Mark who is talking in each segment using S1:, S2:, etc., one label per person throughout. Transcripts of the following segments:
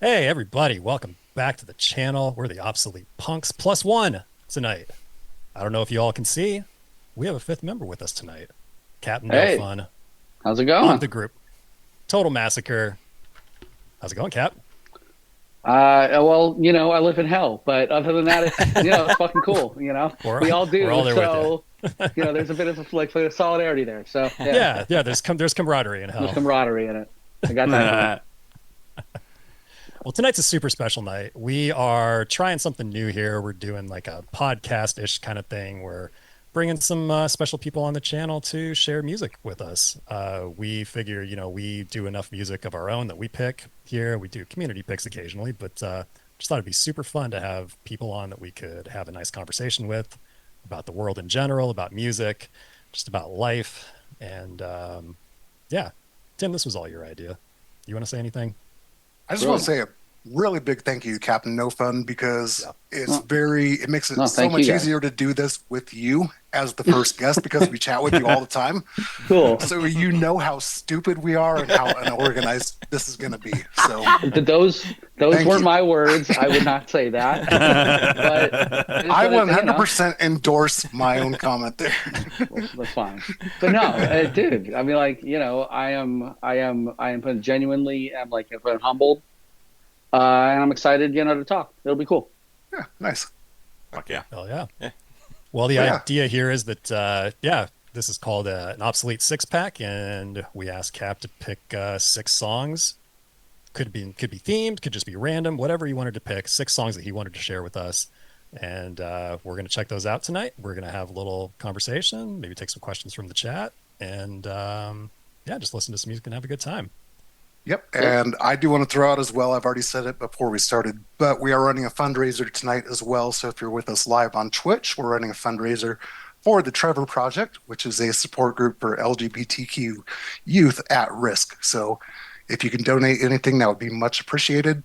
S1: Hey, everybody, welcome back to the channel. We're the Obsolete Punks plus one tonight. I don't know if you all can see, we have a fifth member with us tonight. Captain No
S2: Hey,
S1: Fun
S2: how's it
S1: of
S2: going?
S1: the group, Total Massacre. How's it going, Cap?
S2: Well, I live in hell, but other than that, it's fucking cool.
S1: We're,
S2: We all
S1: we're
S2: do.
S1: all there with you.
S2: So, there's a bit of like solidarity there. So, yeah,
S1: Yeah, there's camaraderie in
S2: there's
S1: hell.
S2: camaraderie in it. I got time for that.
S1: Well, tonight's a super special night. We are trying something new here. We're doing like a podcast-ish kind of thing. We're bringing some special people on the channel to share music with us. We figure, we do enough music of our own that we pick here. We do community picks occasionally, but just thought it'd be super fun to have people on that we could have a nice conversation with about the world in general, about music, just about life. And yeah, Tim, this was all your idea. You want to say anything?
S3: I just want to
S2: Brilliant.
S3: say a really big thank you to Captain No Fun because
S1: Yeah.
S2: No,
S3: it makes it
S2: no,
S3: so
S2: thank you
S3: much
S2: guys.
S3: easier to do this with you as the first guest because we chat with you all the time.
S2: Cool.
S3: So you know how stupid we are and how unorganized this is going to be. So
S2: Those
S3: thank
S2: weren't
S3: you.
S2: my words. I would not say that. But
S3: I
S2: but
S3: 100% endorse my own comment there.
S2: well, that's fine. But no, dude. I mean, like, I am genuinely, I'm like, humbled, and I'm excited, to talk. It'll be cool.
S3: Yeah, nice.
S4: Fuck yeah.
S1: Oh yeah.
S4: Yeah.
S1: Well, the
S3: But yeah,
S1: idea here is that, yeah, this is called an Obsolete Six Pack, and we asked Cap to pick six songs. Could be themed, could just be random, whatever he wanted to pick. Six songs that he wanted to share with us, and we're gonna check those out tonight. We're gonna have a little conversation, maybe take some questions from the chat, and yeah, just listen to some music and have a good time.
S3: yep.
S2: Cool.
S3: And I do want to throw out as well, I've already said it before we started, but we are running a fundraiser tonight as well. So if you're with us live on Twitch, we're running a fundraiser for the Trevor Project, which is a support group for LGBTQ youth at risk. So if you can donate anything, that would be much appreciated.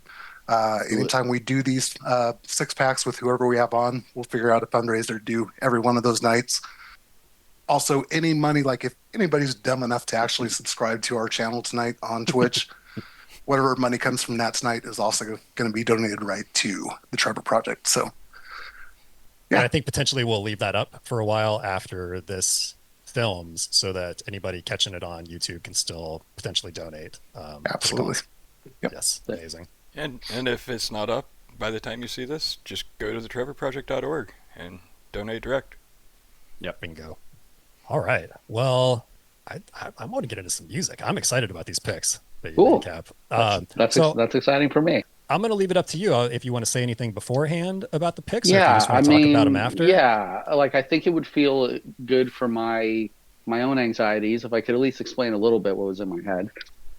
S3: Anytime we do these six packs with whoever we have on, we'll figure out a fundraiser to do every one of those nights. Also, any money, like if anybody's dumb enough to actually subscribe to our channel tonight on Twitch, whatever money comes from that tonight is also going to be donated right to the Trevor Project. So,
S1: And
S3: yeah,
S1: I think potentially we'll leave that up for a while after this films, so that anybody catching it on YouTube can still potentially donate to the
S3: absolutely.
S1: cause.
S3: Yep.
S1: Yes, amazing.
S4: And if it's not up by the time you see this, just go to the trevorproject.org and donate direct.
S1: Yep, bingo. All right. Well, I want to get into some music. I'm excited about these picks that you made,
S2: Cool.
S1: Cap.
S2: That's
S1: So
S2: that's exciting for me.
S1: I'm going to leave it up to you if you want to say anything beforehand about the picks, or if you
S2: Yeah,
S1: just
S2: I
S1: want to talk about them
S2: mean,
S1: after.
S2: yeah, like I think it would feel good for my own anxieties if I could at least explain a little bit what was in my head.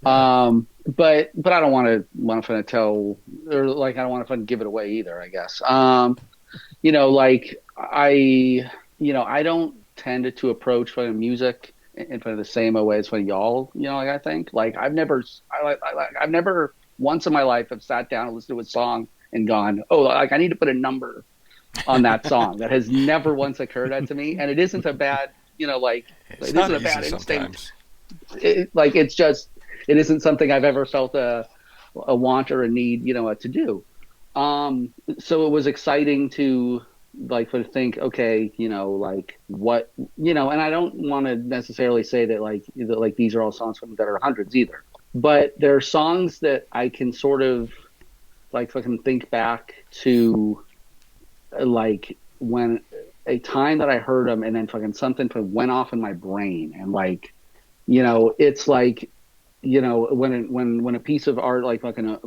S1: Yeah.
S2: But I don't want to tell, or like I don't want to give it away either, I guess. Like I don't tend to approach fucking music in front of the same way as when y'all, like I think, like I've never once in my life have sat down and listened to a song and gone, oh, like I need to put a number on that song. That has never once occurred to me, and it isn't a bad,
S4: It's
S2: it
S4: not
S2: isn't a
S4: easy
S2: bad instinct.
S4: sometimes.
S2: It's just it isn't something I've ever felt a want or a need, to do. So it was exciting to like sort of think, okay, like what, and I don't want to necessarily say that like these are all songs from that are hundreds either, but there are songs that I can sort of like fucking think back to, like when a time that I heard them and then fucking something went off in my brain and like, it's like, when a piece of art like fucking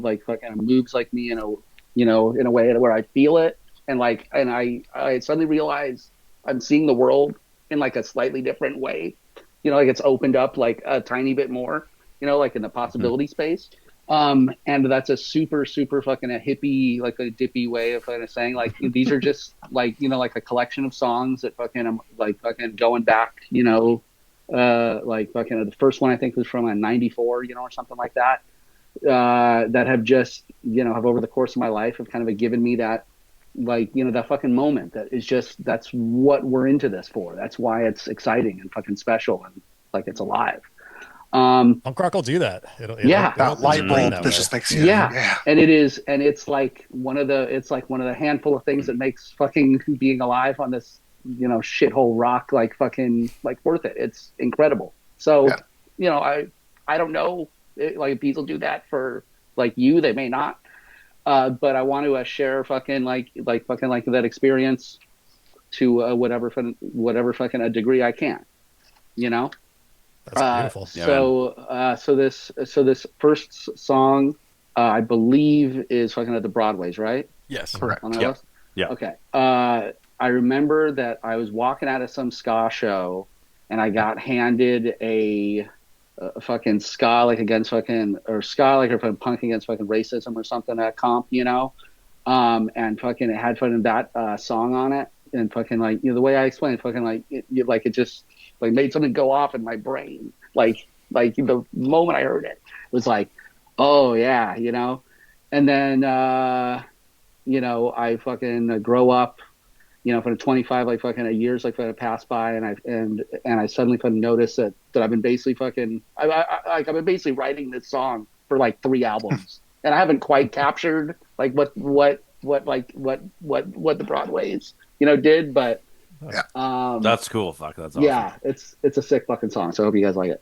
S2: moves like me in a in a way where I feel it and I suddenly realize I'm seeing the world in like a slightly different way, like it's opened up like a tiny bit more, like in the
S1: Mhm.
S2: possibility space. And that's a super super fucking a hippie, like a dippy way of kind of saying like these are just like like a collection of songs that fucking I'm like fucking going back, like fucking the first one I think was from a '94, or something like that. That have just have over the course of my life have kind of given me that like that fucking moment that is just that's what we're into this for. That's why it's exciting and fucking special and like it's alive.
S1: Punk rock will do that.
S2: Yeah.
S1: It
S3: That
S1: opens your
S3: light
S1: brain
S3: bulb
S1: that
S3: that
S1: way.
S3: just makes you,
S2: Yeah,
S3: yeah.
S2: and it's like one of the handful of things that makes fucking being alive on this, shithole rock like fucking like worth it. It's incredible. So,
S3: Yeah.
S2: I don't know, like if people do that for like you, they may not. But I want to share fucking like fucking like that experience to whatever fucking a degree I can, you know.
S1: That's beautiful.
S5: Yeah, man.
S2: So this first song, I believe is fucking at the Broadways, right?
S4: Yes.
S3: Correct.
S2: On that
S5: Yep.
S2: list?
S5: Yeah.
S2: Okay. I remember that I was walking out of some ska show, and I got handed a fucking ska like against fucking or ska like or fucking punk against fucking racism or something at comp, and fucking it had fucking that song on it, and fucking like the way I explained, fucking like it just like made something go off in my brain, like the moment I heard it was like, oh yeah, and then I fucking grow up, for the 25 like fucking years like fucking passed by, and I suddenly fucking noticed that I've been basically fucking I've been basically writing this song for like 3 albums, and I haven't quite captured like what the Broadways did, but
S5: That's cool. Fuck, that's awesome.
S2: yeah, it's a sick fucking song. So I hope you guys like it.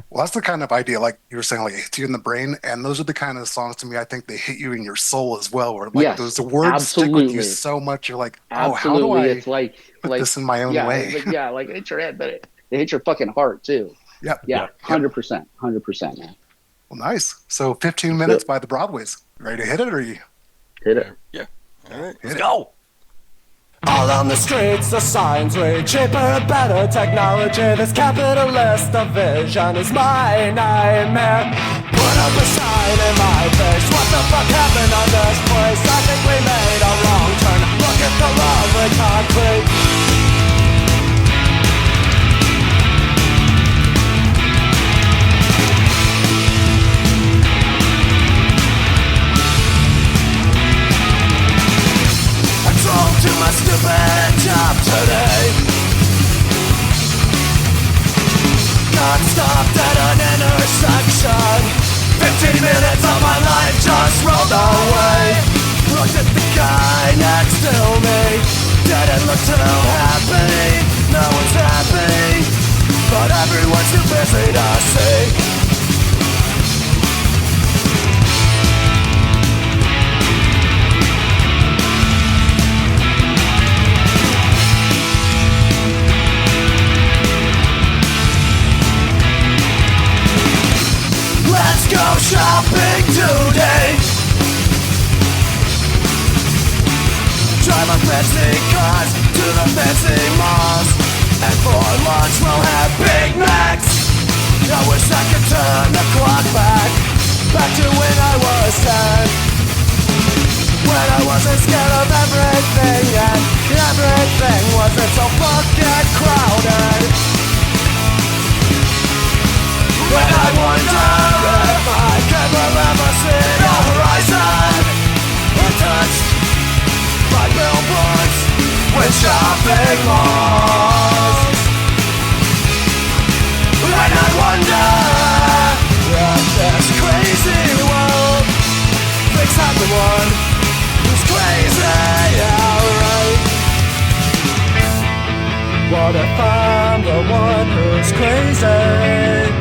S3: Well, that's the kind of idea, like you were saying, like it hits you in the brain, and those are the kind of songs to me. I think they hit you in your soul as well, where like
S2: Yes,
S3: those the words stick with you
S2: absolutely.
S3: so much. You're like, oh, how do
S2: Absolutely,
S3: I
S2: it's
S3: put this in my own
S2: yeah,
S3: way?
S2: like it hits your head, but it hits your fucking heart too.
S3: Yep.
S2: Yeah,
S3: Yep.
S2: 100%, man.
S3: Well, nice. So 15 minutes by the Broadways. Ready to hit it, or you
S2: Hit it.
S4: Yeah. All right.
S3: hit it?
S5: Go.
S6: All on the streets, the signs read cheaper, better technology. This capitalist division is my nightmare. Put up a sign in my face. What the fuck happened on this place? I think we made a wrong turn. Look at the lovely concrete. I drove to my stupid job today. Got stopped at an intersection. 15 minutes of my life just rolled away. Looked at the guy next to me. Didn't look too happy. No one's happy, but everyone's too busy to see. Let's go shopping today. Drive our fancy cars to the fancy malls, and for lunch we'll have Big Macs. I wish I could turn the clock back to when I was 10. When I wasn't scared of everything, and everything wasn't so fucking crowded. When I wonder if I will ever see the horizon, untouched by billboards with shopping malls. When I wonder if this crazy world thinks I'm the one who's crazy, alright. What if I'm the one who's crazy?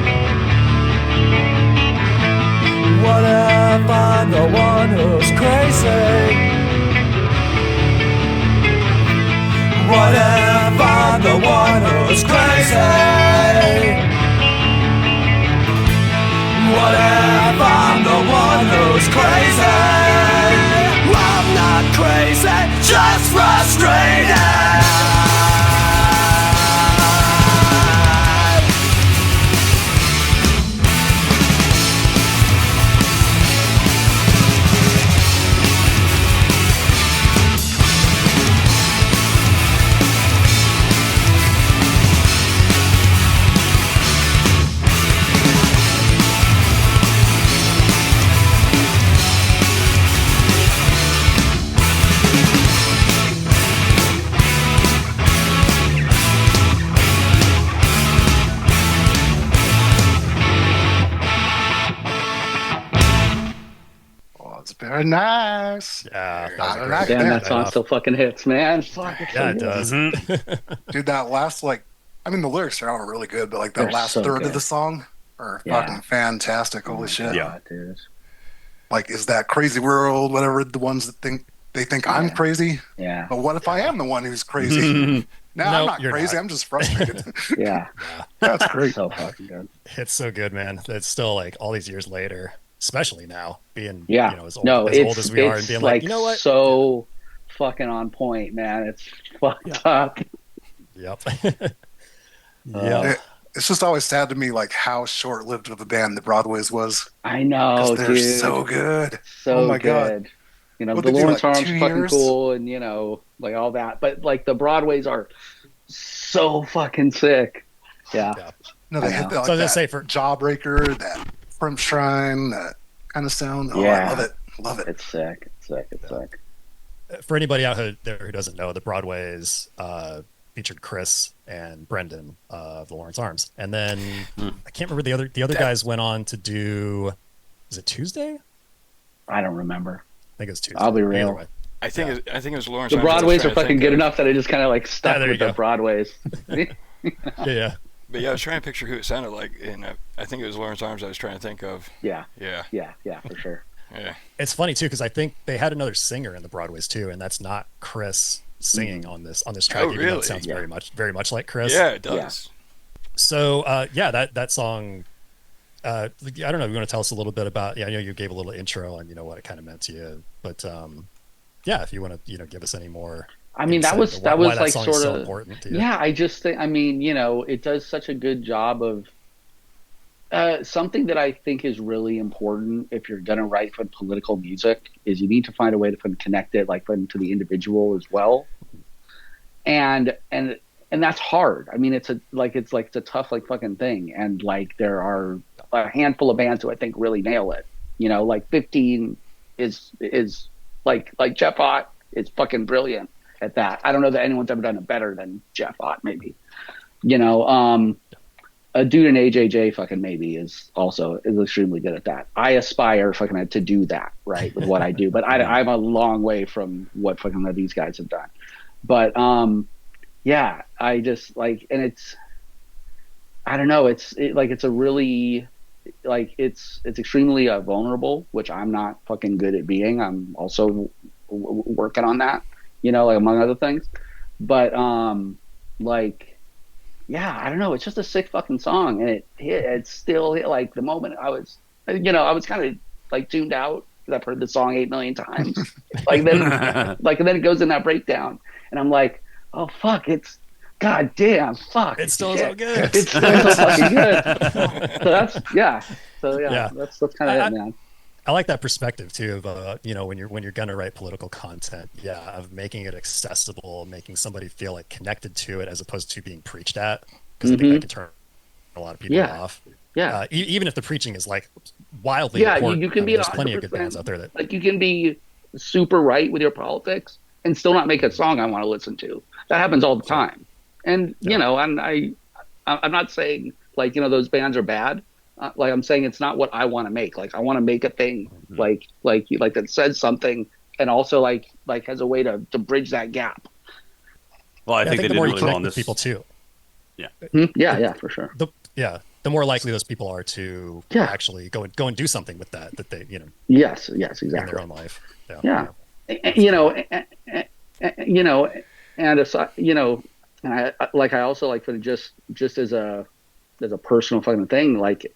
S6: What if I'm the one who's crazy? What if I'm the one who's crazy? What if I'm the one who's crazy? I'm not crazy, just frustrated.
S3: Paradise.
S1: Yeah, that was a
S3: Paradise.
S1: great.
S2: Damn, that
S1: Right
S2: song
S1: off.
S2: still fucking hits, man. Fuck, it
S1: Yeah,
S2: so
S1: it
S2: hits.
S1: does.
S3: Dude, that last I mean the lyrics are all really good, but like that
S2: They're
S3: last
S2: so
S3: third of
S2: good.
S3: the song are
S2: Yeah.
S3: fucking fantastic.
S2: Oh
S3: Holy
S2: my
S3: shit.
S2: God, dude.
S3: Like, is that crazy world, whatever the ones that think I'm
S2: Yeah.
S3: crazy?
S2: Yeah.
S3: But what if I
S1: Yeah.
S3: am the one who's crazy? No, I'm
S1: Nope,
S3: not
S1: you're
S3: crazy.
S1: not.
S3: I'm just frustrated.
S2: Yeah.
S1: Yeah,
S3: That's great.
S2: So fucking good.
S1: it's so good, man. It's still like all these years later, especially now, being
S2: Yeah.
S1: as
S2: No,
S1: old as we are, and being like,
S2: like
S1: you know what?
S2: so fucking on point, man. It's fucked up.
S1: Yep.
S2: Uh,
S1: Yep.
S3: It's just always sad to me, like how short-lived of a band the Broadways was,
S2: I
S3: because
S2: know,
S3: they're
S2: dude.
S3: so good. Oh
S2: So
S3: my God.
S2: good. You know,
S3: What
S2: the
S3: they do,
S2: Lawrence
S3: like
S2: Arms
S3: 2
S2: fucking
S3: years?
S2: cool and like all that. But like the Broadways are so fucking sick. Yeah.
S1: Yeah.
S3: No,
S2: I
S3: they hit
S2: know.
S3: that, like
S1: So I was gonna
S3: that
S1: say for
S3: Jawbreaker, that Front Shrine, that kind of sound. Oh, I
S2: Yeah.
S3: love it. Love it.
S2: It's sick. It's sick. It's
S1: Yeah.
S2: sick.
S1: for anybody out there who doesn't know, the Broadways featured Chris and Brendan of the Lawrence Arms, and then I can't remember the other guys went on to do. Is it Tuesday?
S2: I don't remember.
S1: I think it was Tuesday.
S2: I'll be
S1: Either
S2: real.
S1: way.
S4: I think it was Lawrence.
S2: The
S4: Arms I was
S2: Broadways
S4: trying
S2: are
S4: to
S2: fucking
S4: think
S2: good
S4: of.
S2: enough that I just kind of like stuck
S1: there you
S2: with the
S1: go.
S2: Broadways.
S1: Yeah.
S4: But yeah, I was trying to picture who it sounded like, and I think it was Lawrence Arms I was trying to think of.
S2: Yeah.
S4: Yeah.
S2: Yeah, for sure.
S4: Yeah.
S1: It's funny too because I think they had another singer in the Broadways too, and that's not Chris singing on this track.
S4: Oh,
S1: even though
S4: really?
S1: it sounds
S2: Yeah.
S1: very much like Chris.
S4: Yeah, it does.
S1: So that song. I don't know. You want to tell us a little bit about? Yeah, I know you gave a little intro on what it kind of meant to you, but yeah, if you want to give us any more.
S2: I mean, that
S1: insight
S2: was
S1: into why that
S2: like
S1: song
S2: sort
S1: is so
S2: of
S1: important to you.
S2: yeah. I just think, I mean, it does such a good job of something that I think is really important if you're gonna write for political music is you need to find a way to connect it like to the individual as well, and that's hard. I mean, it's a tough like fucking thing, and like there are a handful of bands who I think really nail it. Like 15 is like Jeff Ott is fucking brilliant at that. I don't know that anyone's ever done it better than Jeff Ott, maybe. A dude in AJJ fucking maybe is extremely good at that. I aspire fucking to do that, right, with what I do, but I'm a long way from what fucking these guys have done. But yeah, I just like, and it's, I don't know, it's a really like it's extremely vulnerable, which I'm not fucking good at being. I'm also working on that, like among other things. But like, yeah, I don't know. It's just a sick fucking song, and it's still like the moment I was, I was kind of like tuned out because I've heard the song 8 million times. And then it goes in that breakdown, and I'm like, oh fuck, it's god damn, fuck,
S1: It's still so good.
S2: It's still so fucking good. So that's yeah. So yeah. That's kind of it, man.
S1: I like that perspective too of when you're gonna write political content, of making it accessible, making somebody feel like connected to it as opposed to being preached at, because I think that can turn a lot of people off.
S2: Yeah.
S1: Even if the preaching is like wildly
S2: Yeah,
S1: important.
S2: you can be
S1: there's plenty of good
S2: 100%.
S1: bands out there that
S2: Like you can be super right with your politics and still not make a song I want to listen to. That happens all the time. And and I'm not saying like those bands are bad. Like I'm saying it's not what I want to make. Like I want to make a thing like that says something and also like has a way to bridge that gap.
S5: Well, I think they
S1: the
S5: did
S1: more you
S5: really well
S1: connect
S5: on
S1: with
S5: this.
S1: people too.
S2: Yeah, for sure.
S1: The more likely those people are to actually go and do something with that they
S2: Yes, exactly.
S1: in their own life.
S2: Yeah. And aside, and I also like for just as a personal fucking thing, like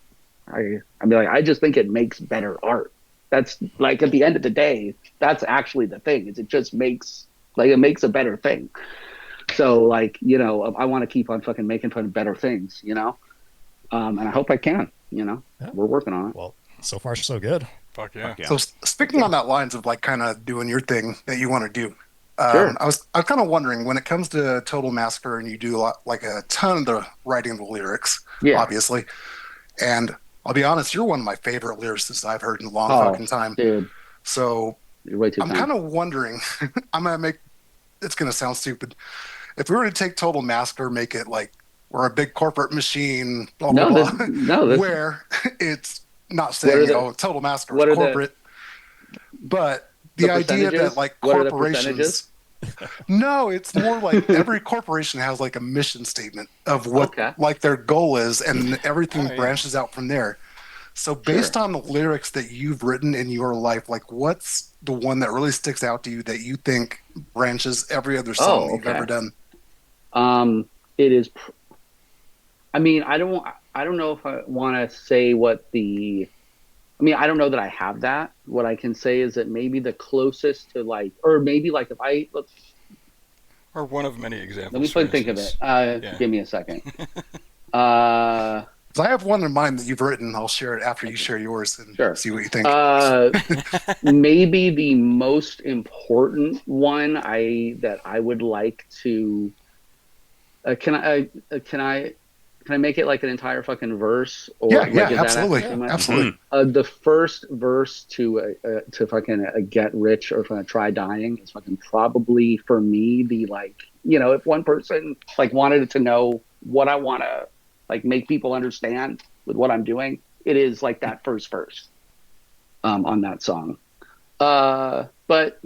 S2: I just think it makes better art. That's like at the end of the day, that's actually the thing. Is it just makes a better thing. So like I want to keep on fucking making fun of better things, and I hope I can. We're working on it.
S1: Well, so far so good.
S4: Fuck yeah.
S3: So speaking on that lines of like kind of doing your thing that you want to do,
S2: Sure.
S3: I was kind of wondering when it comes to Total Massacre and you do like a ton of the writing of the lyrics, obviously, and I'll be honest, you're one of my favorite lyricists I've heard in a long fucking time,
S2: dude.
S3: So
S2: You're way too
S3: I'm kind of wondering. It's gonna sound stupid. If we were to take Total Massacre, make it like we're a big corporate machine, blah blah blah, where it's not saying Total Massacre is corporate. But
S2: The
S3: the idea that
S2: percentages?
S3: like
S2: What are the percentages?
S3: corporations, no, it's more like every corporation has like a mission statement of what
S2: Okay,
S3: like their goal is, and everything
S4: Oh, yeah.
S3: branches out from there. So
S2: sure.
S3: based on the lyrics that you've written in your life, like what's the one that really sticks out to you that you think branches every other song that
S2: Oh,
S3: you've ever
S2: okay.
S3: done?
S2: It is. I mean, I don't know if I want to say what the. I mean, I don't know that I have that. What I can say is that maybe the closest to like, or maybe like if I
S4: Or one of many
S2: let me
S4: examples, for
S2: think of it.
S4: instance. Yeah.
S2: Give me a second. Uh,
S3: 'Cause I have one in mind that you've written. I'll share it after you share yours and
S2: sure.
S3: see what you think.
S2: Uh, Maybe the most important one that I would like to. Can I make it like an entire fucking verse or
S3: Yeah,
S2: like
S3: yeah,
S2: is that asking
S3: absolutely,
S2: too much?
S3: absolutely.
S2: The first verse to fucking get rich or fucking try dying is fucking probably for me the like if one person like wanted to know what I want to like make people understand with what I'm doing, it is like that first verse on that song. But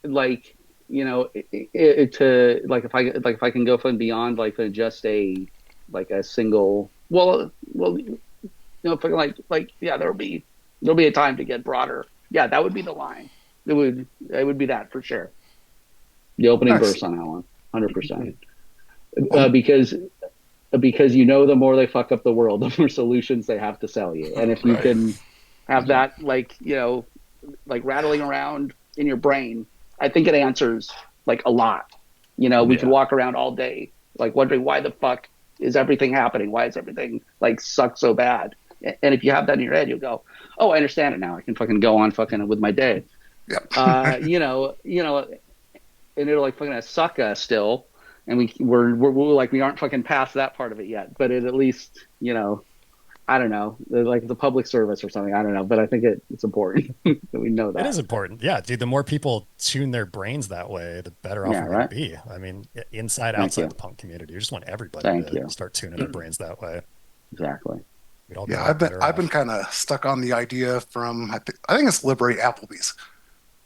S2: like to like if I can go from beyond like just a like a single if I can like yeah there'll be a time to get broader. Yeah, that would be the line. It would be that for sure. The opening
S3: Nice.
S2: verse on that one, 100%.
S3: Well,
S2: Because the more they fuck up the world, the more solutions they have to sell you. And if you
S4: Right.
S2: can have that like like rattling around in your brain, I think it answers like a lot. We could
S5: Yeah.
S2: walk around all day like wondering why the fuck is everything happening? Why is everything like suck so bad? And if you have that in your head, you'll go, "Oh, I understand it now. I can fucking go on fucking with my day."
S3: yeah.
S2: And it'll like fucking suck us still, and we're like we aren't fucking past that part of it yet. But it at least I don't know, like the public service or something. I don't know, but I think it's important that we know
S1: It
S2: that.
S1: is important. Yeah, dude, the more people tune their brains that way, the better off
S2: Yeah,
S1: we're going to
S2: right.
S1: be. I mean, inside,
S2: Thank
S1: outside
S2: you.
S1: the punk community, you just want everybody
S2: Thank
S1: to
S2: you.
S1: start tuning their brains that way.
S2: Exactly.
S1: We'd all be a
S3: Yeah,
S1: lot better
S3: I've been
S1: off.
S3: kind of stuck on the idea from I think it's Liberate Applebee's.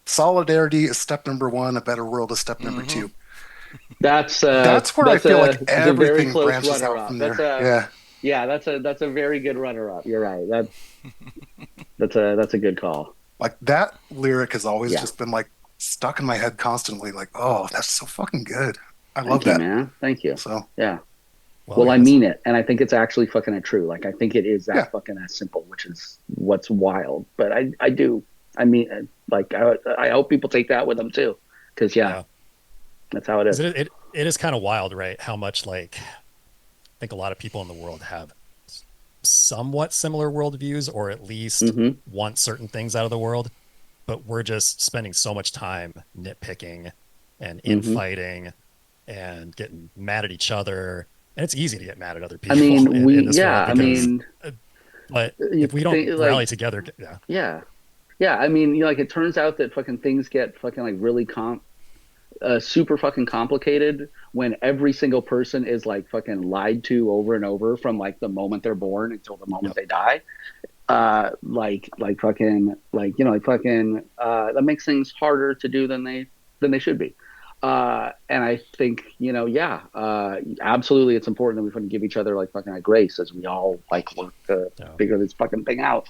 S3: Solidarity is step number one. A better world is step number
S4: Mm-hmm.
S3: two. That's where I
S2: That's
S3: feel like
S2: a very
S3: everything
S2: close
S3: branches
S2: runner
S3: out
S2: up.
S3: from there. Yeah,
S2: Yeah, that's a very good runner up. You're right. That's a good call.
S3: like that lyric has always
S2: Yeah.
S3: just been like stuck in my head constantly. Like, oh, that's so fucking good. I love
S2: Thank you,
S3: that.
S2: man. Thank you.
S3: So
S2: Yeah.
S1: Well,
S2: Well, I
S1: guys,
S2: mean it, and I think it's actually fucking true. Like I think it is
S3: yeah,
S2: that fucking that simple, which is what's wild. But I do. I mean, like I hope people take that with them too, because
S1: yeah.
S2: that's how it
S1: 'Cause
S2: is.
S1: it is kind of wild, right? How much like I think a lot of people in the world have somewhat similar worldviews, or at least
S2: Mm-hmm.
S1: want certain things out of the world, but we're just spending so much time nitpicking and
S2: Mm-hmm.
S1: infighting and getting mad at each other. And it's easy to get mad at other
S2: I
S1: people
S2: mean,
S1: in this world
S2: I
S1: because,
S2: mean,
S1: but
S2: you
S1: if we don't
S2: think
S1: rally
S2: like,
S1: together, yeah,
S2: yeah, yeah. I mean, like it turns out that fucking things get fucking like really super fucking complicated when every single person is like fucking lied to over and over from like the moment they're born until the moment
S1: yep,
S2: they die. Like fucking like fucking that makes things harder to do than they should be. And I think absolutely it's important that we fucking give each other like fucking a grace as we all like work to
S1: yeah.
S2: figure this fucking thing out.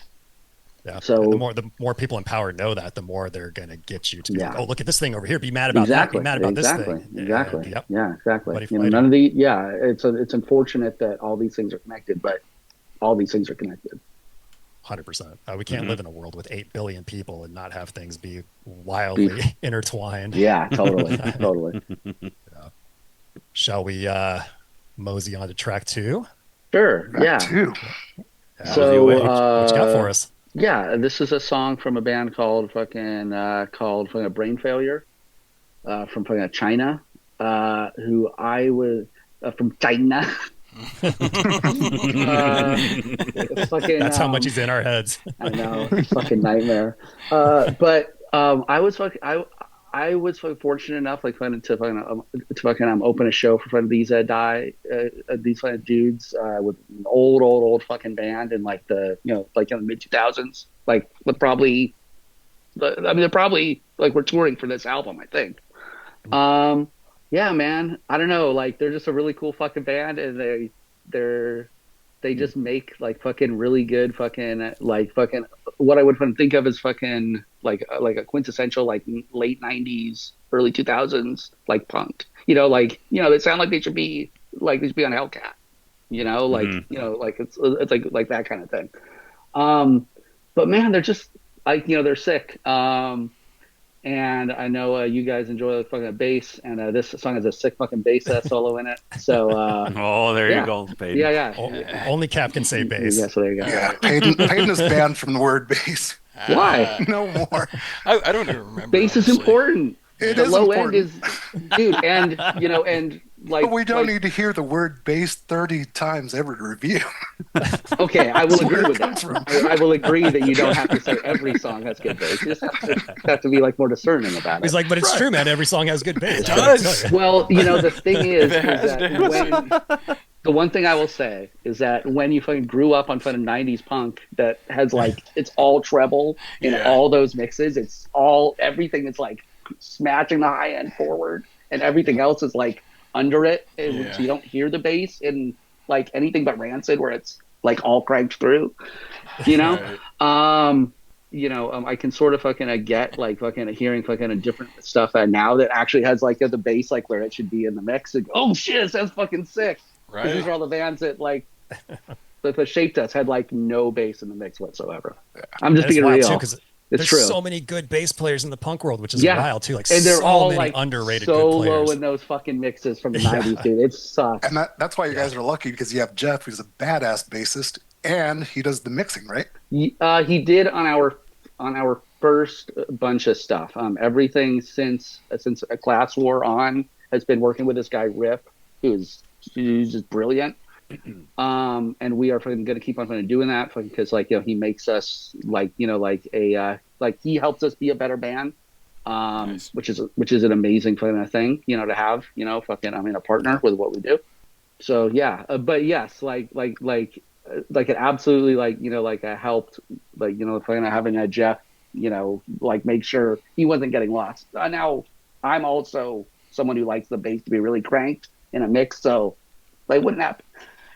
S1: Yeah. And
S2: So
S1: the more people in power know that, the more they're gonna get you to be like,
S2: yeah,
S1: oh, look at this thing over here. Be mad about that. Be mad about this thing. And
S2: exactly,
S1: yep,
S2: yeah, exactly.
S1: everybody
S2: None
S1: fighting.
S2: of the it's unfortunate that all these things are connected, but all these things are connected.
S1: 100%. We can't
S5: Mm-hmm.
S1: live in a world with 8 billion people and not have things be
S2: Be-
S1: wildly intertwined.
S2: Yeah, totally, totally.
S1: Shall we mosey on to track 2?
S2: Sure,
S3: that
S2: yeah.
S3: too.
S1: Yeah.
S5: Mosey away.
S1: What you got for us?
S2: Yeah, this is a song from a band called fucking Brain Failure, from fucking China, who I was from China. Fucking
S1: That's how much he's in our heads.
S2: I know, fucking nightmare. But I was fucking fortunate enough like to fucking open a show for these these dudes with an old fucking band in like the like in the mid 2000s, like with probably I mean, they're probably like we're touring for this album, I think. Yeah, man. I don't know. Like, they're just a really cool fucking band, and they just make like fucking really good fucking like fucking what I would think of as fucking like a quintessential like late '90s, early 2000s like punk. They sound like they should be on Hellcat. Like it's like that kind of thing. But man, they're just like they're sick. And I know you guys enjoy the fucking bass, and this song has a sick fucking bass solo in it. So
S5: Oh, there
S2: yeah.
S5: you go, Peyton.
S2: Yeah.
S1: Only Cap can say bass.
S2: Yeah, so there you go.
S3: Yeah, Peyton is banned from the word bass.
S2: Why?
S3: No more.
S4: I don't even remember.
S2: Bass is
S4: honestly.
S2: important.
S3: It
S2: The
S3: is
S2: low
S3: important.
S2: end is, dude, and like.
S3: But we don't
S2: like,
S3: need to hear the word bass 30 times every review.
S2: Okay, I will
S3: That's where
S2: agree
S3: it
S2: with
S3: comes
S2: that.
S3: from.
S2: I will agree that you don't have to say every song has good bass. You just have to be like more discerning about it.
S1: He's like, but it's true, man. Every song has good bass.
S4: It does.
S2: Well, the thing is
S4: If it has
S2: that the one thing I will say is that when you fucking grew up on fucking 90s punk that has like, it's all treble in
S4: Yeah.
S2: all those mixes, everything is like smashing the high end forward and everything else is like under it.
S4: Yeah.
S2: So you don't hear the bass in like anything but Rancid where it's like all cranked through,
S4: Right.
S2: I can sort of fucking get like fucking hearing fucking different stuff now that actually has like the bass like where it should be in the mix. And go, oh shit, that's fucking sick.
S4: Right.
S2: Because these are all the bands that like that shaped us had like no bass in the mix whatsoever. I'm just
S1: That's
S2: being
S1: wild
S2: real.
S1: too, 'cause
S2: It's
S1: there's
S2: true.
S1: so many good bass players in the punk world, which is
S2: Yeah.
S1: wild too. Like,
S2: And they're
S1: so
S2: all
S1: many
S2: like
S1: underrated
S2: so
S1: good players.
S2: low in those fucking mixes from the 90s, dude. It sucks.
S3: And that's why you guys are lucky, because you have Jeff, who's a badass bassist, and he does the mixing, right?
S2: He did on our first bunch of stuff. Everything since a Class War on has been working with this guy Rip, who's just brilliant. And we are going to keep on doing that because he makes us he helps us be a better band.
S4: Nice.
S2: Which is an amazing thing, to have, a partner with what we do. So yeah, but yes, it absolutely helped, having Jeff, make sure he wasn't getting lost. Now I'm also someone who likes the bass to be really cranked in a mix, so they wouldn't happen.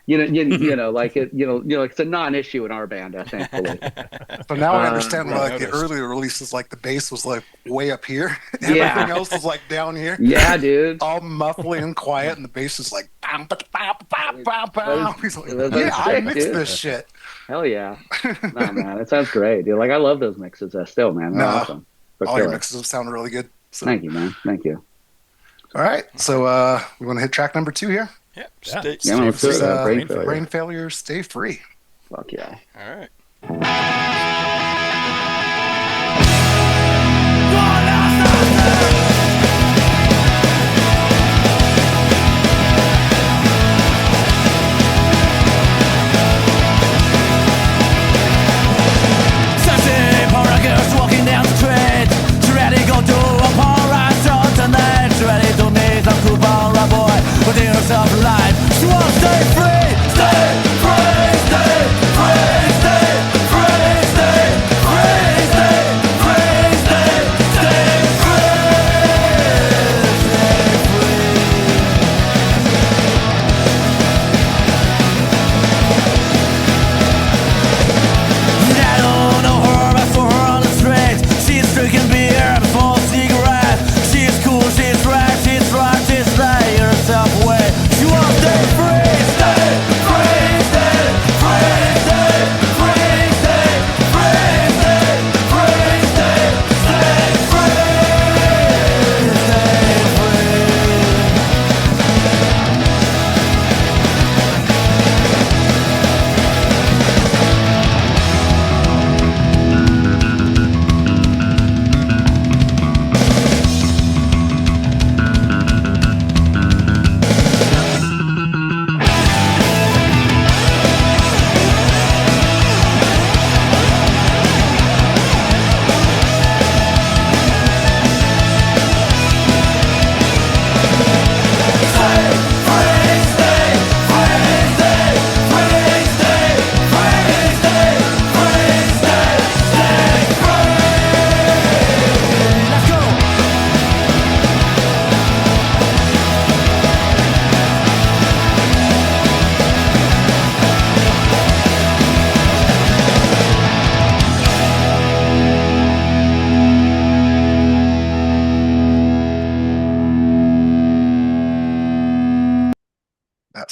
S2: It's a non-issue in our band, thankfully.
S3: So now I understand why
S4: right.
S3: like the earlier releases, like the bass was like way up here,
S2: Yeah.
S3: everything else was like down here,
S2: Yeah, dude.
S3: all muffly and quiet, and the bass is like pow, pow, pow, pow, pow, pow. He's like,
S2: That's
S3: yeah, I
S2: sick,
S3: mixed
S2: dude.
S3: this shit.
S2: Hell yeah. No, man, it sounds great, dude. I love those mixes still, man. They're
S3: No.
S2: awesome. They're
S3: All your
S2: killer.
S3: mixes sound really good. So.
S2: Thank you, man. Thank you.
S3: All right, so we want to hit track number 2 here.
S4: Yeah.
S1: Yeah.
S4: Stay,
S2: Yeah, let's
S4: stay
S2: do it.
S4: free.
S2: Brain failure.
S3: Brain failure, stay free.
S2: Fuck yeah.
S4: All right.
S6: Sexy paragraphs walking down the street. She ready go to a pawn restaurant tonight. She ready to meet a coupon boy with the years of life. She wants to stay free, stay free, stay free, stay free,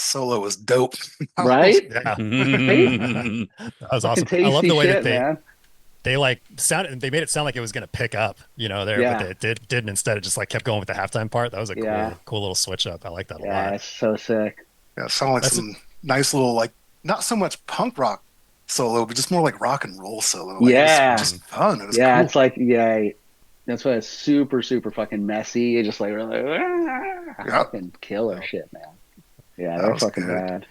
S3: solo was dope.
S2: Right?
S1: Yeah,
S5: yeah,
S1: that was
S2: Fucking
S1: awesome. I love
S2: tasty
S1: the way that
S2: shit, man.
S1: they like sound. They made it sound like it was gonna pick up, there, but
S2: Yeah.
S1: it didn't. Instead, it just like kept going with the halftime part. That was a
S2: Yeah.
S1: cool little switch up. I like that a
S2: Yeah,
S1: lot.
S2: it's so sick.
S3: Yeah, it sounded like
S1: That's
S3: some nice little, like, not so much punk rock solo, but just more like rock and roll solo. Like, it was
S2: Yeah.
S3: just fun. It was
S2: Yeah,
S3: cool.
S2: it's like, yeah, that's why it's super, super fucking messy. It's just like, really, fucking killer shit, man. Yeah,
S3: That
S2: they're
S3: was
S2: fucking
S3: good.
S2: rad.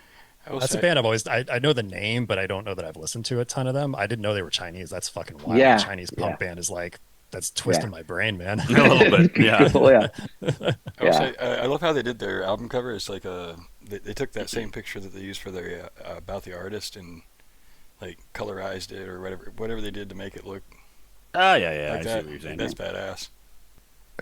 S4: I will
S1: That's a
S4: say,
S1: band I know the name, but I don't know that I've listened to a ton of them. I didn't know they were Chinese. That's fucking wild.
S2: Yeah.
S1: A Chinese punk band is like that's twisting my brain, man.
S5: a little bit. Yeah.
S2: Cool, yeah.
S4: I will say, I love how they did their album cover. It's like they took that same picture that they used for their about the artist and like colorized it or whatever they did to make it look
S5: Oh yeah.
S4: like
S5: I see
S4: that.
S5: what you're saying.
S4: That's badass.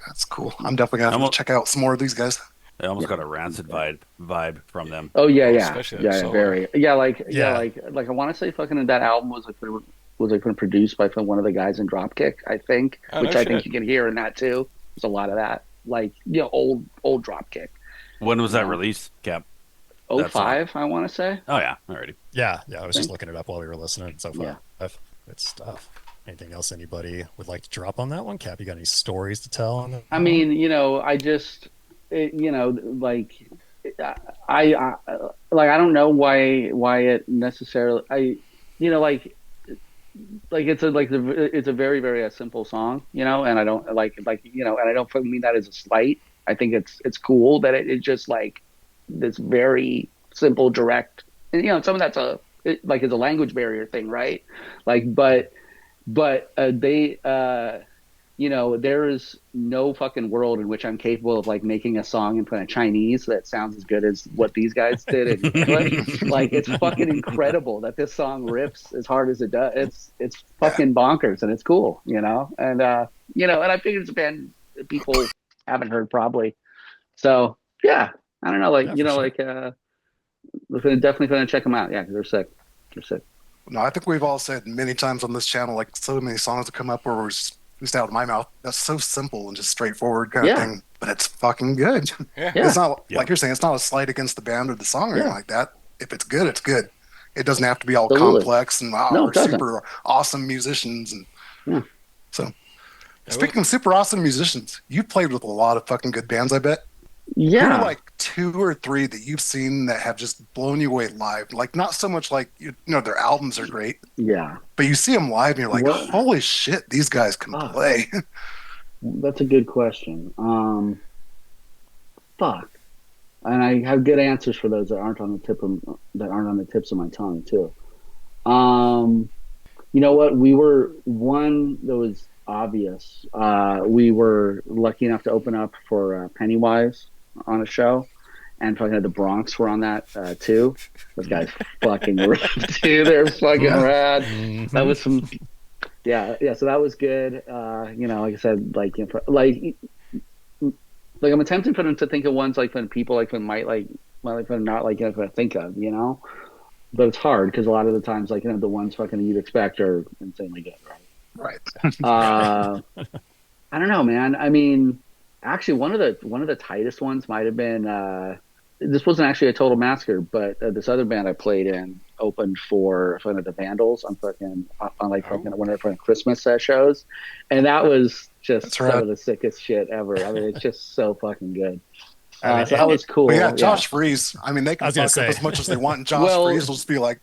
S3: That's cool. I'm definitely going to have to check out some more of these guys.
S5: I almost got a Rancid vibe from them.
S2: Oh yeah, yeah,
S4: Especially that
S2: yeah,
S4: solo.
S2: very, yeah, like,
S1: Yeah.
S2: like I want to say fucking that album was like produced by one of the guys in Dropkick, I think,
S4: Oh,
S2: which
S4: no
S2: I think
S4: shit.
S2: you can hear in that too. There's a lot of that, like old Dropkick.
S5: When was that
S2: Yeah.
S5: released, Cap?
S2: Oh
S5: That song.
S2: 05, I want to say.
S5: Oh yeah, already.
S1: Yeah. I was just looking it up while we were listening. So far,
S2: Yeah.
S1: good stuff. Anything else anybody would like to drop on that one? Cap, you got any stories to tell on that?
S2: I mean, I just, like, I like, I don't know why it necessarily, like it's a very, very simple song, and I don't and I don't mean that as a slight. I think it's cool that it's just like this very simple, direct, and some of that's it's a language barrier thing, right? Like, but they there is no fucking world in which I'm capable of like making a song in front of Chinese that sounds as good as what these guys did in English. Like, it's fucking incredible that this song rips as hard as it does. It's fucking bonkers, and it's cool, and and I figured it's a band that people haven't heard probably. So yeah, I don't know, like,
S1: Yeah, for sure.
S2: definitely gonna check them out. Yeah, 'cause they're sick. They're sick.
S3: No, I think we've all said many times on this channel, like, so many songs that come up where we're just out of my mouth. That's so simple and just straightforward kind of thing, but it's fucking good.
S4: Yeah.
S2: Yeah.
S3: It's not
S5: Yeah.
S3: like you're saying. It's not a slight against the band or the song or anything
S2: Yeah.
S3: like that. If it's good, it's good. It doesn't have to be all
S2: Absolutely.
S3: complex and wow,
S2: No, it
S3: we're
S2: doesn't.
S3: super awesome musicians. And
S2: Yeah.
S3: so, speaking of super awesome musicians, you've played with a lot of fucking good bands, I bet. Who
S2: Yeah.
S3: are like 2 or 3 that you've seen that have just blown you away live? Like, not so much like, their albums are great,
S2: Yeah.
S3: but you see them live and you're like,
S2: What?
S3: holy shit, these guys can
S2: Fuck.
S3: play.
S2: That's a good question. Fuck. And I have good answers for those that aren't on the tips of my tongue too. You know what? We were one that was obvious. We were lucky enough to open up for Pennywise on a show, and fucking the Bronx were on that too. Those guys fucking ripped, dude. They're fucking rad. That was some, yeah. So that was good. Like I said, like I'm attempting for them to think of ones like when people like when might like when not like if I think of, but it's hard because a lot of the times like the ones fucking you'd expect are insanely good, right?
S3: Right.
S2: I don't know, man. I mean, actually, one of the tightest ones might have been. This wasn't actually a Total Massacre, but this other band I played in opened for the Vandals on one of their Christmas shows, and that was just
S3: That's
S2: some
S3: right.
S2: of the sickest shit ever. I mean, it's just so fucking good.
S1: I mean,
S2: So that was cool.
S3: But yeah, Josh Freeze. I mean, they
S1: I
S3: can
S1: was gonna
S3: fuck up
S1: say.
S3: as much as they want, and Josh
S2: Well-
S3: Freeze will just be like,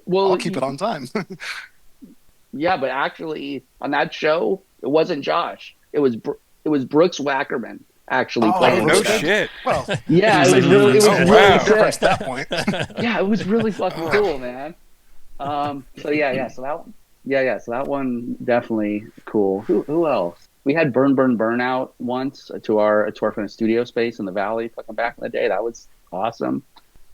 S2: Well,
S3: I'll keep it on time.
S2: yeah, but actually on that show, it wasn't Josh. It was Brooks Wackerman actually
S3: Oh,
S2: playing.
S4: No
S3: with them.
S4: shit.
S3: Well,
S2: Yeah,
S1: He's
S2: it was
S1: like,
S2: really,
S1: oh,
S2: really
S4: wow.
S2: sick.
S3: at that point.
S2: Yeah, it was really fucking cool, man. So that one definitely cool. Who else? We had Burn Burnout once to our kind of studio space in the Valley, fucking back in the day. That was awesome.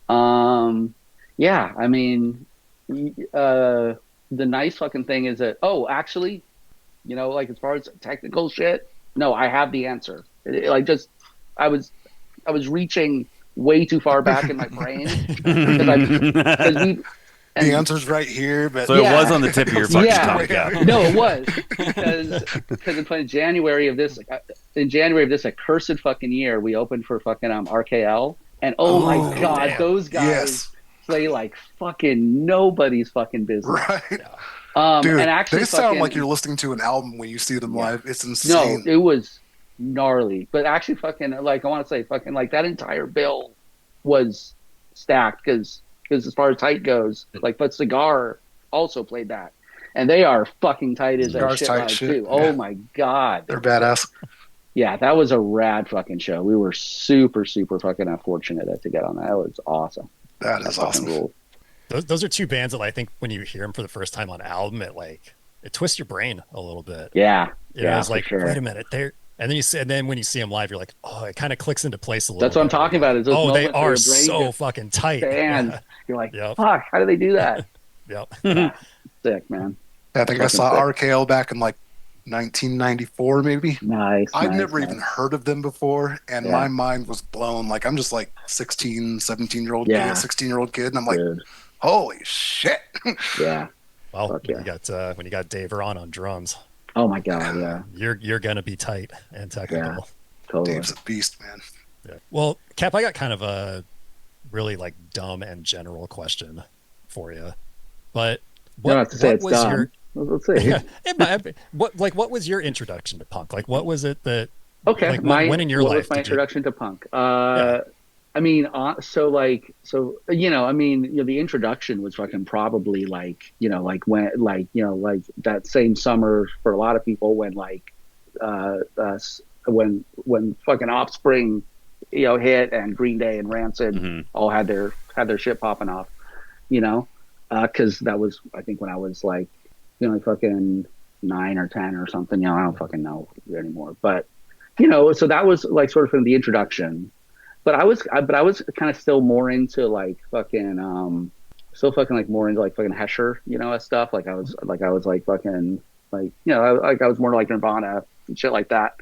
S2: Yeah, I mean, the nice fucking thing is that actually, like as far as technical shit, no, I have the answer. I was reaching way too far back in my brain because
S3: The answer's right here, but
S5: So it was on the tip of your fucking
S2: Yeah.
S5: tongue, Cap.
S2: No, it was because in January of this accursed fucking year, we opened for fucking RKL And oh my God,
S1: damn.
S2: those guys
S3: Yes.
S2: play like fucking nobody's fucking business.
S3: Right.
S2: And
S3: Dude,
S2: actually
S3: they sound
S2: fucking,
S3: like you're listening to an album when you see them
S2: yeah.
S3: live. It's
S2: No,
S3: insane.
S2: it was gnarly. But actually fucking, like, I want to say fucking, like, that entire bill was stacked because as far as tight goes, like, but Cigar also played that. And they are fucking tight as a
S3: Cigar's
S2: shit
S3: tight
S2: live
S3: shit,
S2: too.
S3: yeah.
S2: Oh my God.
S3: They're badass.
S2: Yeah, that was a rad fucking show. We were super, super fucking fortunate to get on that. It was awesome.
S3: That
S2: That
S3: is
S2: fucking
S3: awesome.
S2: ruled.
S1: Those are two bands that I think when you hear them for the first time on album, it twists your brain a little bit.
S2: Yeah.
S1: You know,
S2: Yeah,
S1: it's
S2: for
S1: like,
S2: sure.
S1: wait a minute, and then when you see them live, you're like, oh, it kind of clicks into place a little
S2: That's what I'm
S1: bit. Where
S2: talking
S1: you're
S2: about.
S1: like,
S2: Is those
S1: oh, they
S2: moments where
S1: are
S2: your brain
S1: so
S2: just
S1: fucking tight.
S2: expands.
S1: Yeah.
S2: You're like,
S1: Yep.
S2: fuck, how do they do that?
S1: Yep.
S2: Yeah. Sick, man.
S3: I think I
S2: Fucking
S3: saw
S2: sick.
S3: RKL back in like 1994, maybe.
S2: Nice.
S3: I'd
S2: nice,
S3: never
S2: nice.
S3: even heard of them before, and
S2: Yeah.
S3: my mind was blown. Like, I'm just like 16, 17-year-old
S2: Yeah.
S3: kid, 16-year-old kid, and I'm like,
S2: Dude.
S3: holy shit.
S2: Yeah.
S1: Well,
S2: Fuck
S1: when
S2: yeah.
S1: you got Dave Ron on drums,
S2: Oh my God. Yeah.
S1: you're gonna be tight and technical.
S2: Totally.
S3: Dave's a beast, man.
S1: Yeah. Well, Cap, I got kind of a really like dumb and general question for you, but
S2: You don't have to say it's
S1: was
S2: dumb.
S1: your
S2: Let's see.
S1: what was your introduction to punk? Like, what was it that
S2: Okay.
S1: like when in your
S2: what
S1: life
S2: was my
S1: did you?
S2: introduction to punk?
S1: Yeah.
S2: I mean, the introduction was fucking probably like, like that same summer for a lot of people when when fucking Offspring, hit and Green Day and Rancid all had their shit popping off, because that was, I think, when I was like, fucking 9 or 10 or something, I don't fucking know anymore, but so that was like sort of the introduction. But I was kind of still more into like fucking still fucking like more into like fucking Hesher, stuff. Like I was like fucking like I was more like Nirvana and shit like that.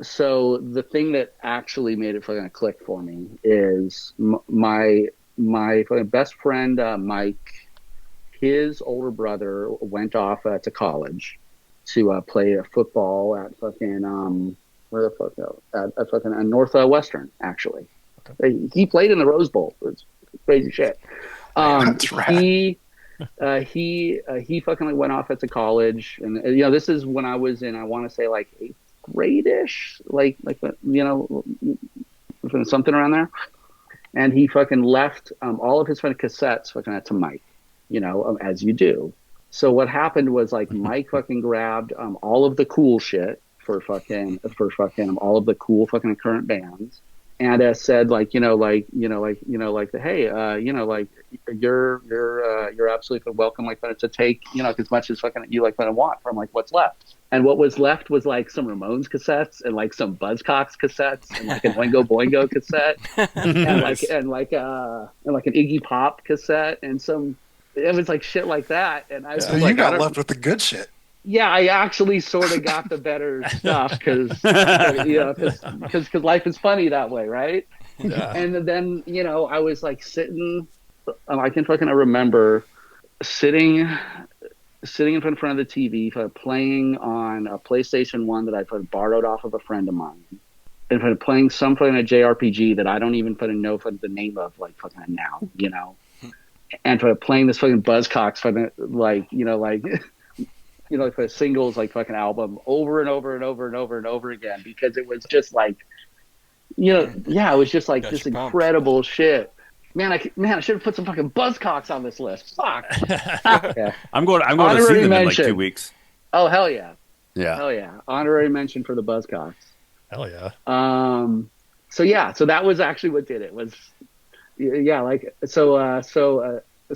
S2: So the thing that actually made it fucking click for me is my fucking best friend Mike. His older brother went off to college to play football at fucking where the fuck at fucking Northwestern, actually. Okay. He played in the Rose Bowl. It's crazy shit.
S3: That's right.
S2: He fucking like went off to college, and this is when I was in, I want to say like 8th grade-ish, like something around there. And he fucking left all of his fucking cassettes fucking to Mike, as you do. So what happened was like Mike fucking grabbed all of the cool shit for fucking all of the cool fucking current bands, and said like hey like you're absolutely welcome like to take as much as fucking you like want from like what's left. And what was left was like some Ramones cassettes and like some Buzzcocks cassettes and like an Oingo Boingo cassette and like an Iggy Pop cassette and some, it was like shit like that. And I was
S3: So
S2: like,
S3: you got left with the good shit.
S2: yeah, I actually sort of got the better stuff because life is funny that way, right?
S1: Yeah.
S2: And then I was like sitting, I can fucking remember sitting in front of the TV, playing on a PlayStation 1 that I borrowed off of a friend of mine, and playing some fucking a JRPG that I don't even know the name of like fucking now, and playing this fucking Buzzcocks for singles like fucking album over and over and over and over and over again, because it was just like, it was just like this incredible shit. Man, I should have put some fucking Buzzcocks on this list. Fuck. Yeah.
S5: I'm going to see them in like 2 weeks.
S2: Oh hell yeah.
S5: Yeah.
S2: Hell yeah. Honorary mention for the Buzzcocks.
S1: Hell yeah.
S2: So that was actually what did it was, like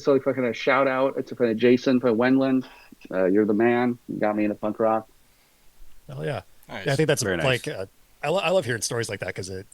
S2: like fucking a shout out to fucking Jason for Wendland. You're the man. You got me into punk rock.
S1: Hell yeah.
S4: Nice.
S1: Yeah, I think that's
S5: Very
S1: like
S5: nice.
S1: I love hearing stories like that because it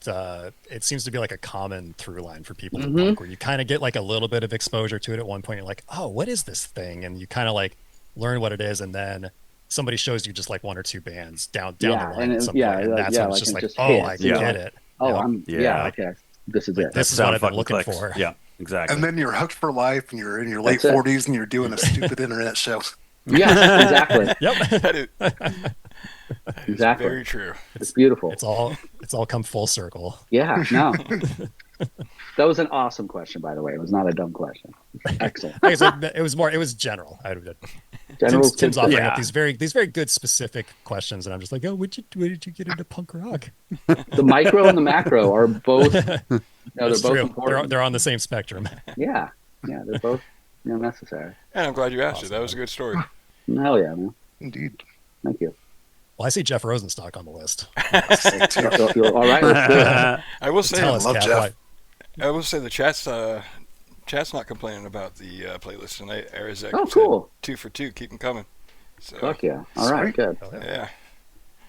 S1: seems to be like a common through line for people in punk, where you kind of get like a little bit of exposure to it at one point. You're like, oh, what is this thing? And you kind of like learn what it is, and then somebody shows you just like one or two bands down the line at some point, and that's when it's just like, oh, I get it.
S2: Oh,
S1: Yep.
S2: okay. This is it.
S1: This is what I've been looking
S5: clicks.
S1: for.
S5: Yeah, exactly.
S3: And then you're hooked for life, and you're in your late
S2: That's it.
S3: 40s, and you're doing a stupid internet show.
S2: Yeah, exactly.
S1: Yep.
S4: That is
S2: Exactly.
S4: very true.
S2: It's beautiful.
S1: It's all come full circle.
S2: Yeah, no. That was an awesome question, by the way. It was not a dumb question. Excellent.
S1: Like I said, it was general. Tim's offering up these very good specific questions, and I'm just like, oh, where did you get into punk rock?
S2: The micro and the macro are both. They're both
S1: true.
S2: important.
S1: They're on the same spectrum.
S2: Yeah, they're both necessary.
S4: And I'm glad you asked it. That was a good story.
S2: Hell yeah, man.
S3: Indeed.
S2: Thank you.
S1: Well, I see Jeff Rosenstock on the list.
S2: All right, let's do it.
S4: I will say,
S1: Tell us, Cap,
S3: Jeff.
S4: I will say the chat's not complaining about the playlist tonight. Arizek
S2: cool.
S4: said 2 for 2, keep them coming. So,
S2: Fuck yeah. All right, good.
S4: yeah.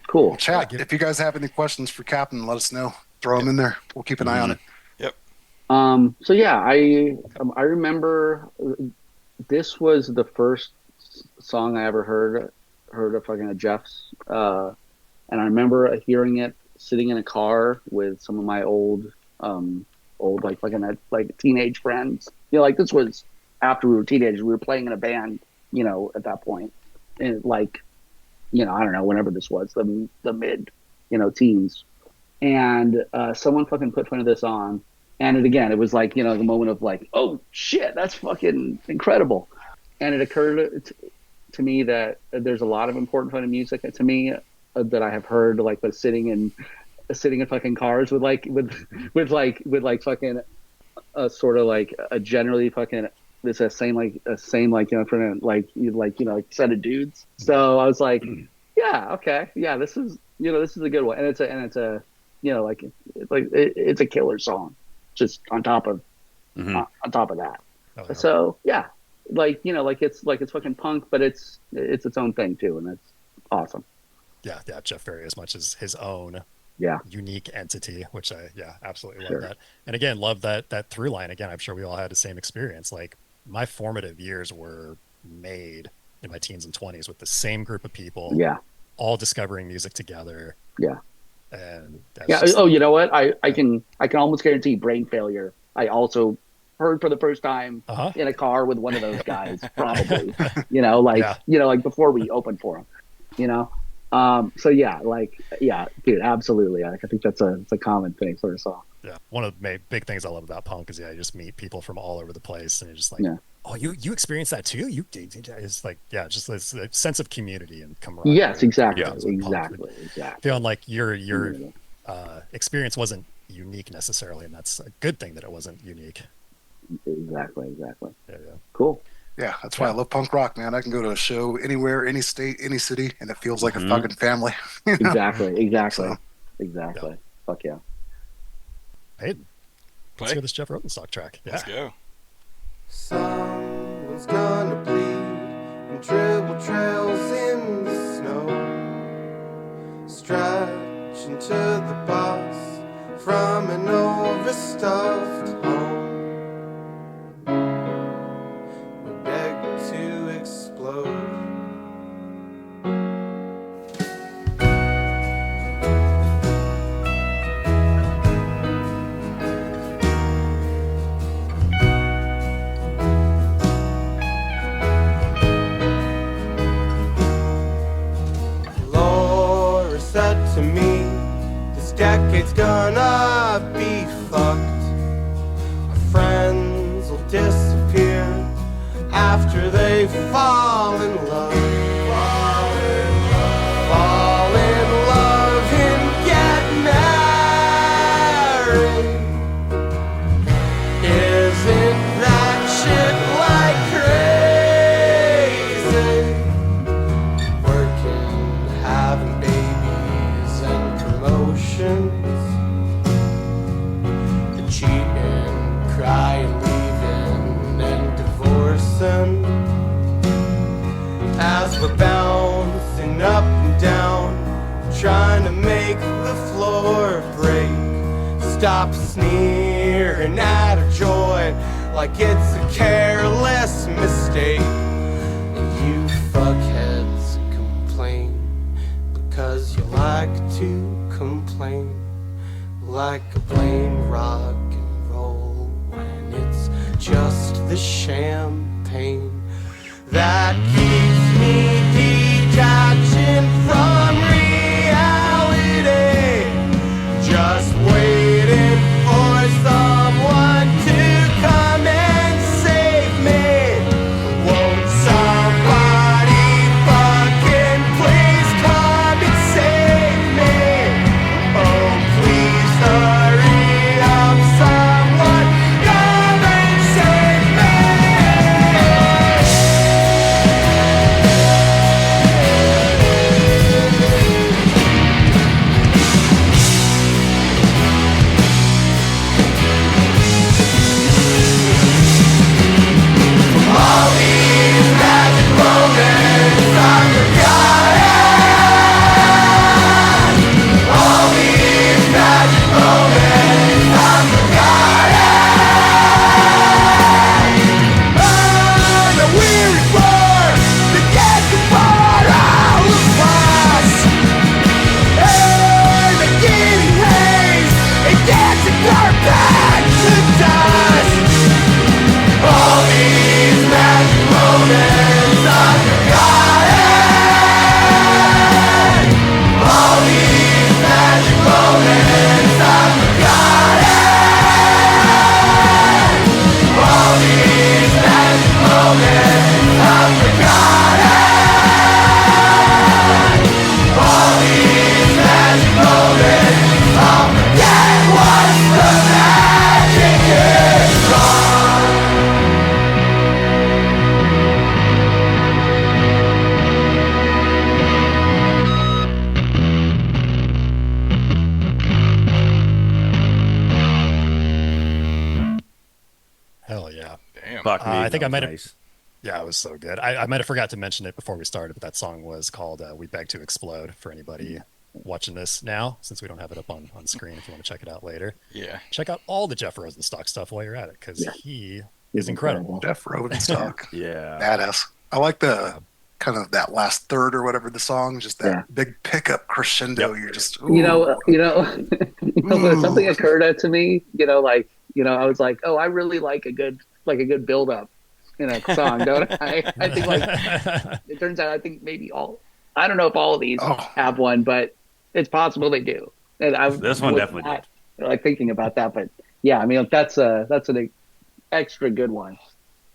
S2: Cool.
S3: Well, chat, if you guys have any questions for Captain, let us know. Throw them in there. We'll keep an eye on it.
S4: Yep.
S2: So yeah, I remember this was the first song I ever heard of fucking Jeff's, and I remember hearing it sitting in a car with some of my old like fucking like teenage friends. Like this was after we were teenagers. We were playing in a band, at that point, and like, I don't know, whenever this was, the mid, teens, and someone fucking put this on, and it was like, the moment of like, oh shit, that's fucking incredible, and it occurred to me that there's a lot of important kind of music to me that I have heard, like, but sitting in fucking cars with fucking a sort of like a generally fucking like set of dudes. So I was like, yeah, okay, yeah, this is a good one, and it's a it's a killer song, just on top of on top of that. Oh, yeah. So yeah, it's fucking punk, but it's its own thing too, and that's awesome.
S1: Yeah, Jeff very as much as his own unique entity, which I absolutely love that. And again, love that through line. Again, I'm sure we all had the same experience. Like, my formative years were made in my teens and 20s with the same group of people, all discovering music together. And
S2: you know what, I can almost guarantee Brain Failure I also heard for the first time in a car with one of those guys, probably. Like before we opened for him, so dude, absolutely. I think it's a common thing for us all.
S1: Yeah, one of the big things I love about punk is you just meet people from all over the place, and you're just like, oh, you experience that too. It's like, just this sense of community and camaraderie.
S2: Yes, exactly, exactly.
S1: Feeling like your experience wasn't unique necessarily, and that's a good thing that it wasn't unique.
S2: Exactly.
S1: Yeah.
S2: Cool.
S3: Yeah, that's why I love punk rock, man. I can go to a show anywhere, any state, any city, and it feels like a fucking family.
S2: Exactly.
S3: So,
S2: Fuck yeah.
S1: Hayden, let's hear this Jeff Rosenstock track. Yeah.
S4: Let's go.
S6: Someone's gonna bleed and dribble trails in the snow, stretch into the bus from an overstuffed home. Decade's gonna be fucked. Our friends will disappear after they fall in love. Fall in love and get married. Isn't that shit like crazy? Working, having babies and promotions, the cheating, crying, leaving, and divorcing. As we're bouncing up and down, trying to make the floor break. Stop sneering at our joy like it's a careless mistake. You fuckheads complain because you like to complain, like a plain rock and roll, when it's just the champagne that keeps me detaching from reality, just waiting for some
S5: Fuck me.
S1: I think I might have.
S5: Nice.
S1: Yeah, it was so good. I might have forgot to mention it before we started, but that song was called "We Beg to Explode." For anybody watching this now, since we don't have it up on screen, if you want to check it out later,
S4: Yeah.
S1: check out all the Jeff Rosenstock stuff while you're at it, because he
S2: He's
S1: is incredible.
S3: Jeff Rosenstock.
S5: Yeah.
S3: Badass. I like the kind of that last third or whatever the song, just that big pickup crescendo. You're just, ooh.
S2: Something occurred to me, I was like, oh, I really like a good build up in a song, don't I? I think it turns out, I think maybe I don't know if all of these have one, but it's possible they do. And
S5: This one definitely did.
S2: Like thinking about that, but yeah, I mean, that's an extra good one.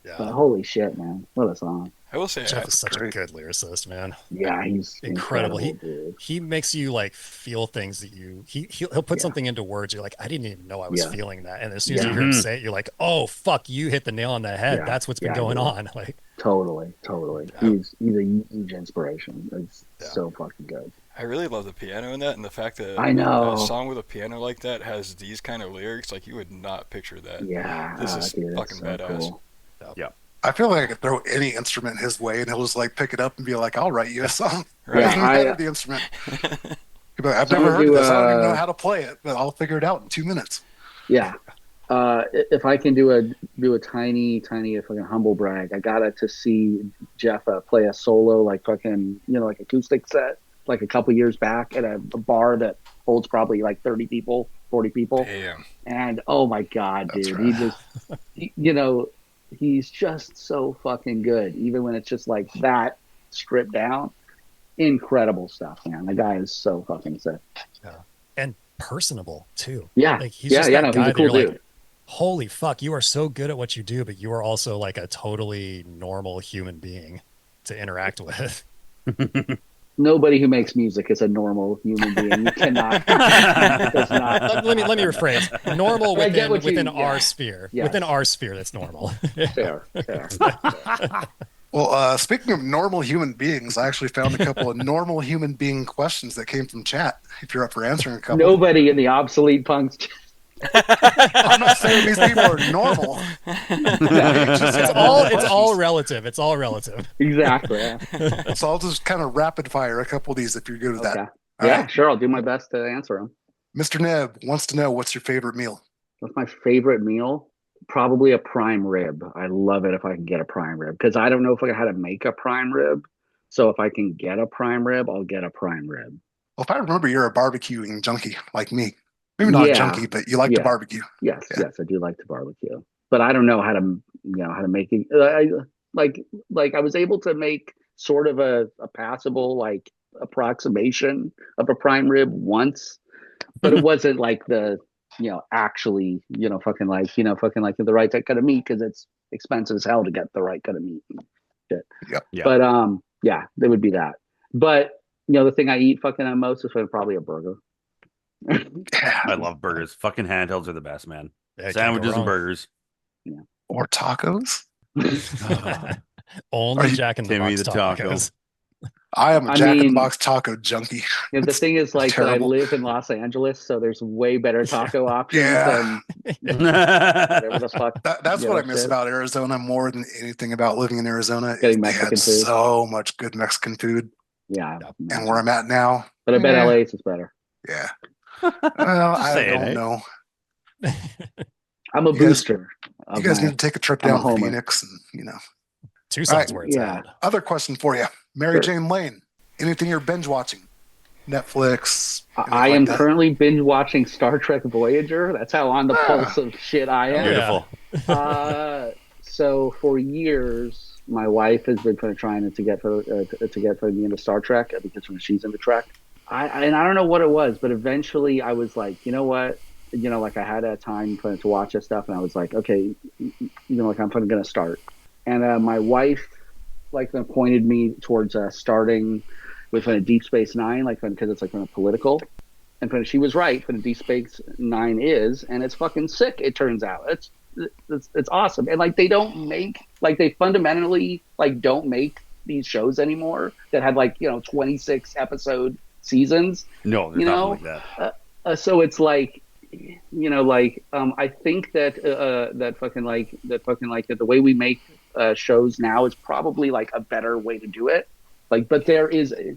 S1: Yeah.
S2: But holy shit, man. What a song.
S4: I will say,
S1: Jeff is such a good lyricist, man.
S2: Yeah, he's
S1: incredible.
S2: Dude.
S1: He makes you like feel things that he'll put something into words. You're like, I didn't even know I was feeling that. And as soon as you hear him say it, you're like, oh fuck, you hit the nail on the head. That's what's been going on. Like
S2: totally. Yeah. He's a huge inspiration. It's so fucking good.
S4: I really love the piano in that, and the fact that
S2: I know
S4: a song with a piano like that has these kind of lyrics. Like, you would not picture that.
S2: Yeah,
S4: this is fucking badass.
S2: Cool.
S5: Yeah.
S3: I feel like I could throw any instrument his way, and he'll just like pick it up and be like, "I'll write you a song."
S4: Right.
S3: Yeah, the instrument. I've never heard of this. I don't even know how to play it, but I'll figure it out in 2 minutes.
S2: Yeah. If I can do a tiny fucking humble brag, I got to see Jeff play a solo like fucking like acoustic set like a couple years back at a bar that holds probably like 30 people, 40 people.
S4: Damn.
S2: And oh my god, dude,
S3: right.
S2: he just he's just so fucking good, even when it's just like that stripped down. Incredible stuff, man. The guy is so fucking sick.
S1: Yeah. And personable too.
S2: Yeah.
S1: Like he's just that guy
S2: he's a cool
S1: that you're
S2: dude.
S1: like, holy fuck, you are so good at what you do, but you are also like a totally normal human being to interact with.
S2: Nobody who makes music is a normal human being. You cannot. Does not.
S1: Let me rephrase. Normal within our sphere.
S2: Yes.
S1: Within our sphere, that's normal.
S2: Fair.
S3: Well, speaking of normal human beings, I actually found a couple of normal human being questions that came from chat. If you're up for answering a couple.
S2: Nobody in the Obsolete Punx.
S3: I'm not saying these people are normal.
S1: It's all relative. It's all relative.
S2: Exactly. Yeah.
S3: So I'll just kind of rapid fire a couple of these if you're good with that.
S2: Yeah,
S3: right.
S2: sure. I'll do my best to answer them.
S3: Mr. Neb wants to know, what's your favorite meal?
S2: What's my favorite meal? Probably a prime rib. I love it if I can get a prime rib, because I don't know how to make a prime rib. So if I can get a prime rib, I'll get a prime rib.
S3: Well, if I remember, you're a barbecuing junkie like me. Maybe not a junkie, but you like to barbecue.
S2: Yes, I do like to barbecue, but I don't know how to make it. I was able to make sort of a passable like approximation of a prime rib once, but it wasn't like the actually fucking like the right kind of meat, because it's expensive as hell to get the right kind of meat and shit.
S3: Yep.
S2: But there would be that. But the thing I eat fucking most is probably a burger.
S5: I love burgers. Fucking handhelds are the best, man.
S1: Yeah,
S5: sandwiches and burgers.
S2: Yeah.
S3: Or tacos.
S1: Only Jack in the
S5: Timmy
S1: Box
S5: the taco.
S1: tacos.
S3: I am a Jack in the Box taco junkie.
S2: The thing is, like, that I live in Los Angeles, so there's way better taco options than whatever the fuck.
S3: That's what I miss about Arizona more than anything about living in Arizona.
S2: Getting Mexican food.
S3: So much good Mexican food.
S2: Yeah.
S3: And where I'm at now.
S2: But I bet LA's is better.
S3: Yeah. Well, I don't know.
S2: I'm a booster.
S3: You guys need to take a trip down to Phoenix and,
S1: Tucson's where it's at.
S3: Other question for you. Mary Jane Lane. Anything you're binge watching? Netflix?
S2: I am currently binge watching Star Trek Voyager. That's how on the pulse of shit I am.
S5: Beautiful.
S2: So for years, my wife has been trying to get me into Star Trek, because when she's into Trek. I don't know what it was, but eventually I was like, you know what? I had a time to watch this stuff, and I was like, okay, I'm going to start. And my wife, pointed me towards starting with Deep Space Nine, because it's political. And she was right. Deep Space Nine is, and it's fucking sick. It turns out it's awesome. And they don't make they fundamentally don't make these shows anymore that had 26 episode seasons.
S5: No, there's nothing like that.
S2: So it's I think that that the way we make shows now is probably like a better way to do it. Like, but there's a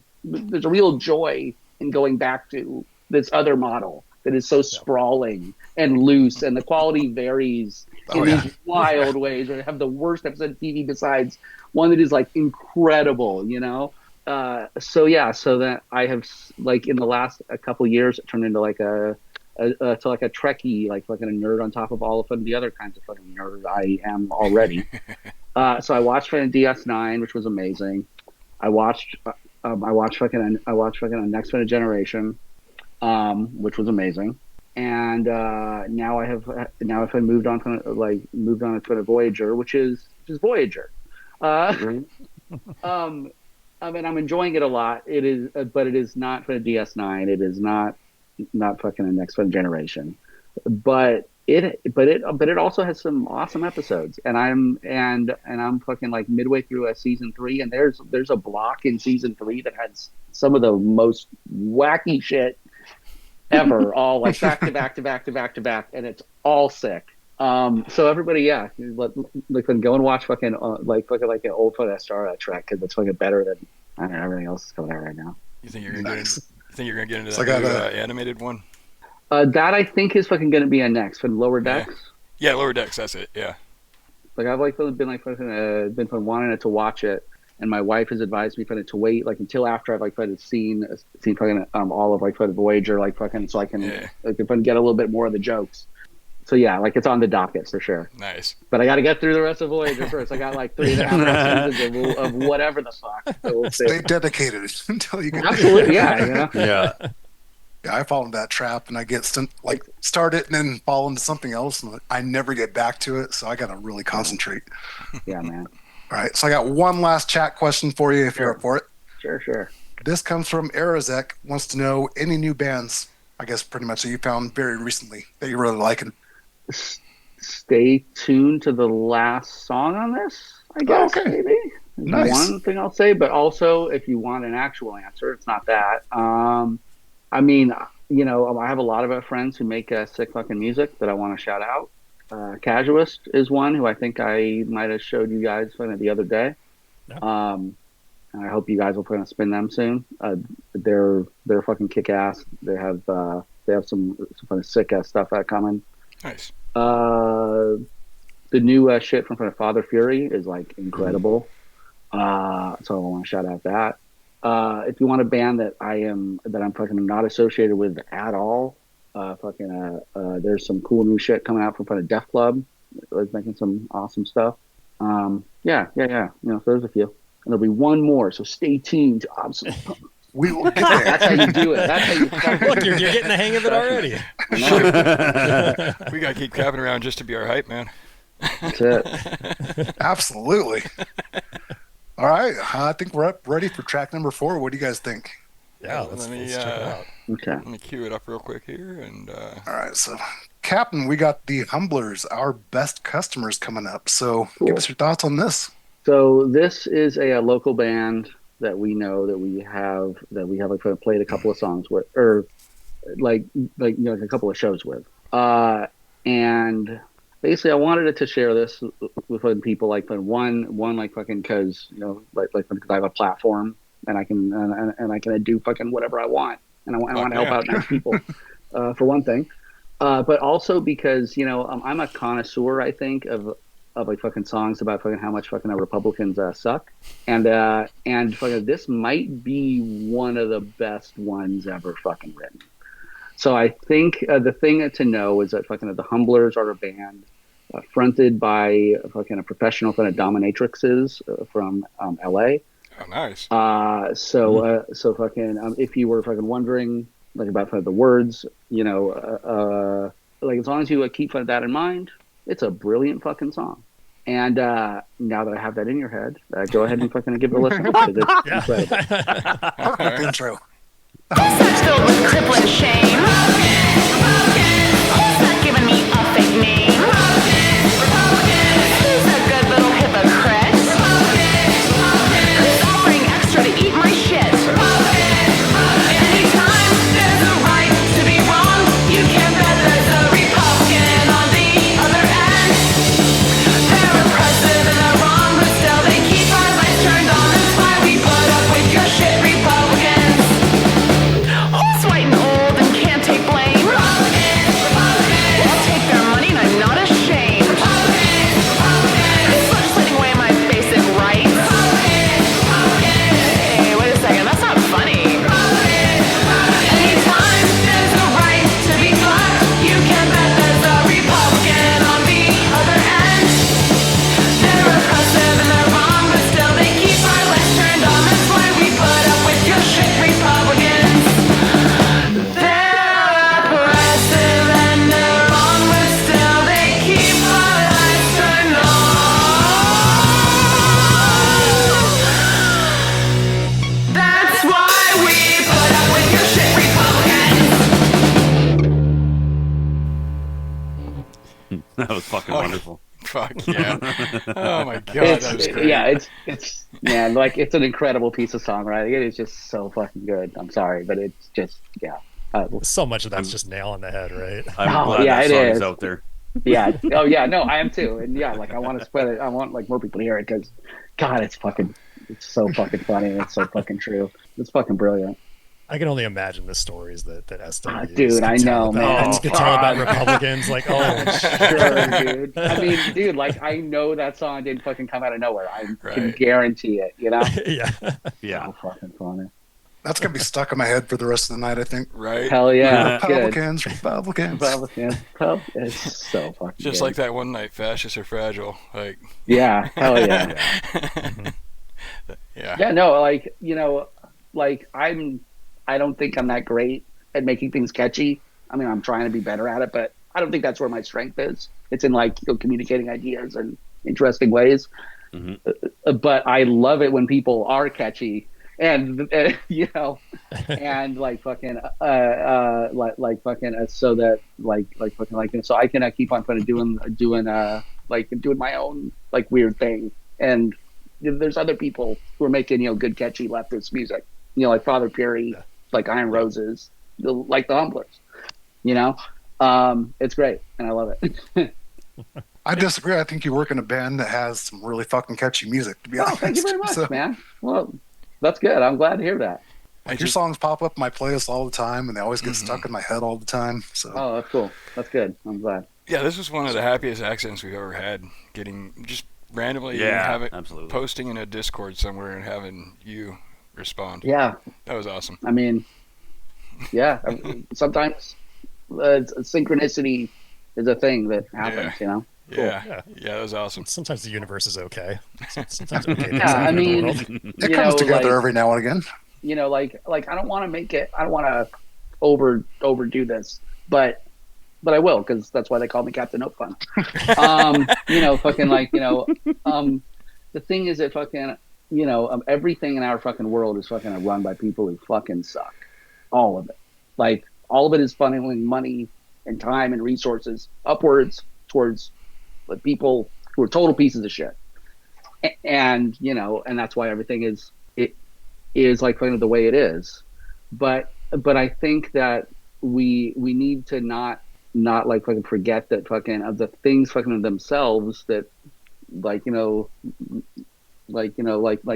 S2: real joy in going back to this other model that is so sprawling and loose, and the quality varies in these wild ways. Where they have the worst episode of TV besides one that is like incredible, so that I have, like, in the last a couple years, it turned into like a Trekkie, like fucking a nerd on top of all of the other kinds of fucking nerd I am already. So I watched DS9, which was amazing. I watched fucking Next Generation, which was amazing. And now I've moved on to Voyager, which is Voyager. I mean, I'm enjoying it a lot. It is, but it is not for the DS9. It is not fucking a Next Generation. But it also has some awesome episodes. And I'm fucking like midway through season 3, and there's a block in season 3 that has some of the most wacky shit ever, all like back to back to back to back to back, and it's all sick. So everybody, like go and watch fucking like an old Star Trek, because it's fucking better than, I don't know, everything else is coming out right now.
S4: You think you're gonna get into that new, animated one?
S2: That I think is fucking gonna be a next, from Lower Decks.
S4: Yeah, Lower Decks. That's it. Yeah.
S2: Like I've been wanting to watch it, and my wife has advised me to wait like until after I've seen fucking all of Voyager, so I can get a little bit more of the jokes. So yeah, like it's on the docket for sure.
S4: Nice.
S2: But I got to get through the rest of Voyager first. I got like 3.5 seasons of whatever the fuck. So we'll
S3: stay dedicated until you get
S2: absolutely, yeah.
S5: Yeah.
S3: Yeah, I fall into that trap, and I get start it and then fall into something else, and I never get back to it. So I got to really concentrate.
S2: Yeah, man.
S3: All right, so I got one last chat question for you, if you're up for it.
S2: Sure.
S3: This comes from Arazek. Wants to know any new bands, I guess pretty much, that you found very recently that you're really liking.
S2: Stay tuned to the last song on this, I guess. Okay. Maybe.
S3: Nice.
S2: One thing I'll say, but also if you want an actual answer, it's not that. I mean, I have a lot of friends who make sick fucking music that I want to shout out. Casuist is one who I think I might have showed you guys the other day. Yeah. And I hope you guys will put on spin them soon. They're fucking kick ass. They have some kind of sick ass stuff coming.
S4: Nice.
S2: The new shit from Father Fury is like incredible. So I want to shout out that. If you want a band that I'm fucking not associated with at all, there's some cool new shit coming out from Def Club. It's making some awesome stuff. Yeah. So there's a few, and there'll be one more. So stay tuned to Obsolete Punx.
S3: We will get there.
S2: That's how you do it. That's how you
S1: look. You're getting the hang of it already.
S4: We gotta keep capping around just to be our hype, man.
S2: That's it.
S3: Absolutely. All right, I think we're ready for track number 4. What do you guys think?
S1: Yeah, let's check it out.
S2: Okay.
S4: Let me cue it up real quick here. And
S3: all right, so Captain, we got the Humblers, our best customers, coming up. So give us your thoughts on this.
S2: So this is a local band that we know that we have played a couple of songs with, or a couple of shows with. And basically, I wanted to share this with people because I have a platform and I can do fucking whatever I want, and I want to help out nice people, for one thing, but also because I'm a connoisseur, I think, of fucking songs about fucking how much fucking Republicans suck, and fucking this might be one of the best ones ever fucking written. So I think the thing to know is that fucking the Humblers are a band fronted by fucking a professional kind of dominatrixes from LA.
S4: Oh, nice.
S2: So fucking if you were fucking wondering about the words, as long as you keep that in mind, it's a brilliant fucking song. And now that I have that in your head, go ahead and fucking give it a listen. It's incredible.
S3: Perfect intro.
S7: Such filled with crippling shame. Who's not giving me a fake name? Who's a good little hypocrite? Who's offering extra to eat my shit? Anytime there's a right to be wrong, you can bet there's a
S5: That was fucking wonderful.
S4: Fuck yeah! Oh my god, that was great.
S2: Yeah, it's man, like it's an incredible piece of songwriting. It is just so fucking good. I'm sorry, but it's just yeah.
S1: So much of that's just nail on the head, right?
S5: I'm
S2: Oh,
S5: glad
S2: yeah,
S5: that
S2: it
S5: song
S2: is.
S5: is out there.
S2: Yeah. Oh yeah. No, I am too. And yeah, like I want to spread it. I want like more people to hear it because, God, it's so fucking funny. And it's so fucking true. It's fucking brilliant.
S1: I can only imagine the stories that SWs
S2: Dude, I
S1: could tell
S2: know,
S1: about,
S2: man.
S1: could tell about
S2: God.
S1: Republicans. Like, oh,
S2: Sure, dude. I mean, dude, like I know that song didn't fucking come out of nowhere. I can
S4: Right.
S2: guarantee it. You know?
S1: yeah.
S5: Yeah.
S2: So fucking funny.
S3: That's gonna be stuck in my head for the rest of the night, I think.
S4: Right?
S2: Hell yeah. Good.
S3: Republicans.
S2: It's so fucking
S4: Just
S2: good.
S4: like that one night, fascists are fragile. Like,
S2: Yeah. Hell yeah.
S4: yeah.
S2: Yeah, no, like, you know, like I don't think I'm that great at making things catchy. I mean, I'm trying to be better at it, but I don't think that's where my strength is. It's in like, you know, communicating ideas in interesting ways. But I love it when people are catchy and you know, and like fucking like fucking so that like fucking like so I can keep on kind of doing like doing my own like weird thing. And there's other people who are making, you know, good catchy leftist music, you know, like Father Fury, like Iron Roses, like the Humblers, you know. It's great and I love it.
S3: I disagree. I think you work in a band that has some really fucking catchy music, to be
S2: Oh,
S3: honest.
S2: thank you very much,
S3: So,
S2: man. Well, that's good. I'm glad to hear that.
S3: your songs pop up in my playlist all the time, and they always get stuck in my head all the time. So
S2: Oh, that's cool. That's good. I'm glad.
S4: Yeah, this was one of the happiest accidents we've ever had. Getting just randomly
S5: Yeah, absolutely.
S4: posting in a Discord somewhere and having you respond.
S2: Yeah.
S4: That was awesome.
S2: I mean, yeah. Sometimes synchronicity is a thing that happens, you know? Cool.
S4: Yeah, that was awesome.
S1: Sometimes the universe is okay. Sometimes okay things
S2: Yeah, I
S1: happen in the
S2: mean,
S1: world.
S3: it
S2: you
S3: comes
S2: know,
S3: together
S2: like,
S3: every now and again.
S2: you know, like I don't want to make it. I don't want to overdo this, but I will because that's why they call me Captain No Fun. You know, fucking like, you know, the thing is that fucking, you know, everything in our fucking world is fucking run by people who fucking suck. All of it. Like all of it is funneling money and time and resources upwards towards the people who are total pieces of shit. And, you know, and that's why everything is like kind of the way it is. But I think that we need to not like fucking forget that fucking of the things fucking of themselves that like, you know, like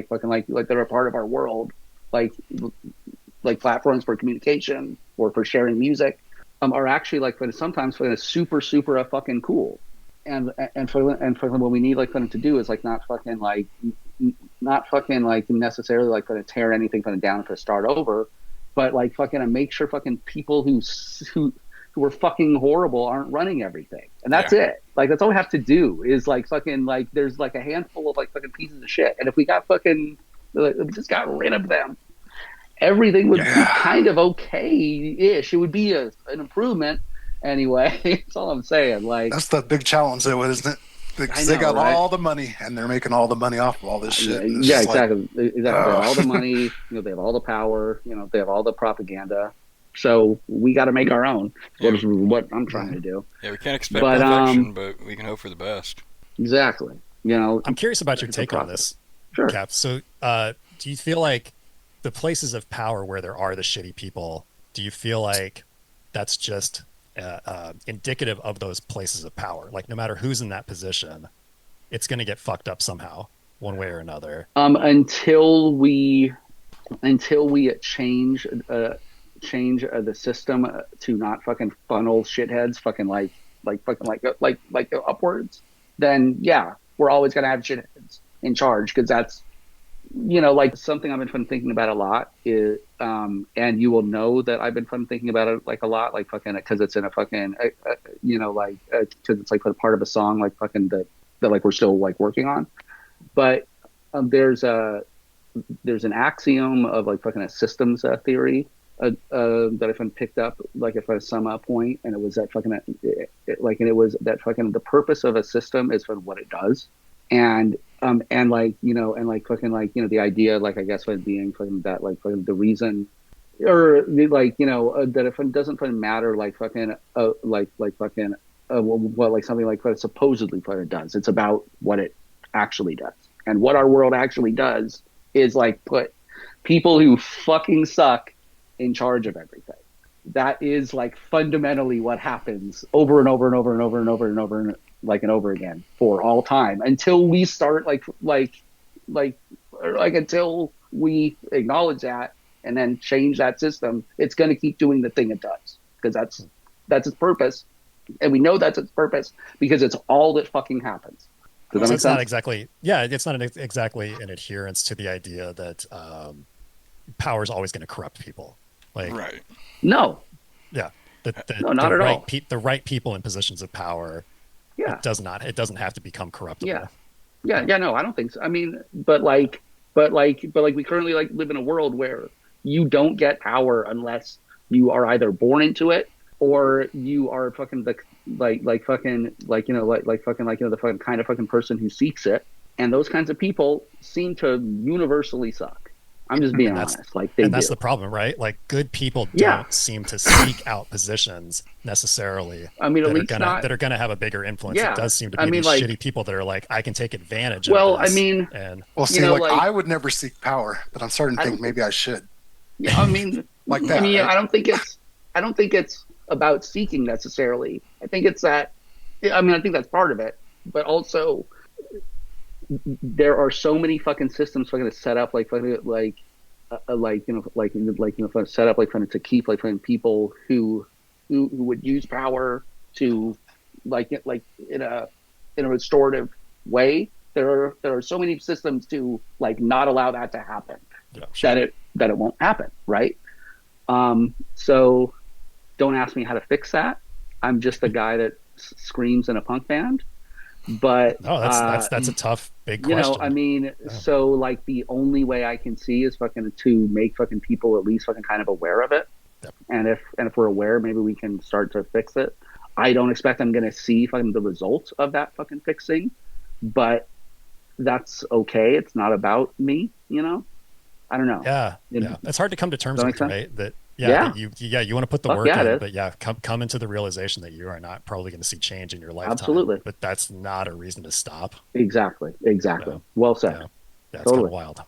S2: fucking like they're a part of our world, like platforms for communication or for sharing music, are actually like sometimes super fucking cool. And for what we need like to do is like not fucking like necessarily like going to tear anything down to start over, but like fucking make sure fucking people who are fucking horrible aren't running everything, and that's it. Like that's all we have to do is like fucking like there's like a handful of like fucking pieces of shit, and if we got fucking if we just got rid of them, everything would be kind of okay-ish. It would be an improvement. Anyway, that's all I'm saying. Like
S3: that's the big challenge, though, isn't it? Because they got all the money and they're making all the money off of all this shit.
S2: Yeah, exactly. Exactly. They have all the money. You know, they have all the power. You know, they have all the propaganda. So we got to make our own. Which is what I'm trying to do.
S4: Yeah, we can't expect perfection, but we can hope for the best.
S2: Exactly. You know,
S1: I'm curious about your take on this,
S2: Sure.
S1: Cap. So, do you feel like the places of power where there are the shitty people? Do you feel like that's just indicative of those places of power? Like no matter who's in that position, it's going to get fucked up somehow, one way or another.
S2: Until we change the system to not fucking funnel shitheads fucking like upwards, then yeah, we're always gonna have shitheads in charge because that's, you know, like something I've been thinking about a lot is, and you will know that I've been thinking about it like a lot, like fucking, because it's in a fucking, you know, like, because it's like a part of a song, like fucking that like we're still like working on. But there's an axiom of like fucking a systems theory that I fucking picked up like at some point, and it was that fucking and it was that fucking the purpose of a system is for what it does. And like, you know, and like fucking like, you know, the idea, like, I guess, like being fucking that, like fucking the reason, or like, you know, that if it doesn't fucking matter, like fucking, like fucking, what like something like what supposedly what it does. It's about what it actually does. And what our world actually does is like put people who fucking suck in charge of everything. That is like fundamentally what happens over and over and over and over and over and over and like and over again for all time until we start like until we acknowledge that and then change that system. It's going to keep doing the thing it does because that's its purpose, and we know that's its purpose because it's all that fucking happens. Does that
S1: So
S2: make
S1: it's
S2: sense?
S1: not exactly, yeah, it's not exactly an adherence to the idea that power is always going to corrupt people. Like,
S4: Right.
S2: No,
S1: yeah,
S2: no, not
S1: the
S2: at all.
S1: the right people in positions of power,
S2: Yeah,
S1: it doesn't have to become corruptible.
S2: yeah. No, I don't think so. I mean, but we currently like live in a world where you don't get power unless you are either born into it or you are fucking the the fucking kind of fucking person who seeks it. And those kinds of people seem to universally suck. I'm just being honest. Like they
S1: And that's
S2: do.
S1: the problem, right? Like good people
S2: Yeah.
S1: don't seem to seek out positions necessarily
S2: I mean, at
S1: that are
S2: least not.
S1: that are gonna have a bigger influence.
S2: Yeah.
S1: It does seem to
S2: I
S1: be
S2: mean,
S1: these
S2: like,
S1: shitty people that are like, I can take advantage
S2: well,
S1: of
S2: I
S1: this.
S2: mean,
S1: And
S3: Well, see,
S2: know,
S3: like,
S2: like-
S3: I would never seek power, but I'm starting to
S2: I
S3: think
S2: don't-
S3: maybe I should.
S2: yeah, I mean,
S3: Like
S2: I
S3: that,
S2: mean,
S3: right?
S2: I don't think it's about seeking necessarily. I think it's that. I mean, I think that's part of it, but also there are so many fucking systems fucking set up set up to keep people who would use power to in a restorative way. There are so many systems to like not allow that to happen
S1: yeah, sure.
S2: that it won't happen, right? So don't ask me how to fix that. I'm just a guy that screams in a punk band. But
S1: No, that's a tough big
S2: you
S1: question.
S2: know, I mean, so like the only way I can see is fucking to make fucking people at least fucking kind of aware of it.
S1: Yep.
S2: And if we're aware, maybe we can start to fix it. I don't expect I'm going to see fucking the results of that fucking fixing, but that's okay. It's not about me, you know? I don't know.
S1: Yeah,
S2: It-
S1: yeah. It's hard to come to terms
S2: Does that
S1: with,
S2: make sense?
S1: right? That
S2: Yeah.
S1: that you want to put the
S2: Fuck
S1: work
S2: yeah, it
S1: in,
S2: is.
S1: but yeah, come into the realization that you are not probably going to see change in your lifetime.
S2: Absolutely.
S1: But that's not a reason to stop.
S2: Exactly.
S1: Yeah.
S2: Well said.
S1: Yeah, yeah, it's
S2: Totally.
S1: kind of wild.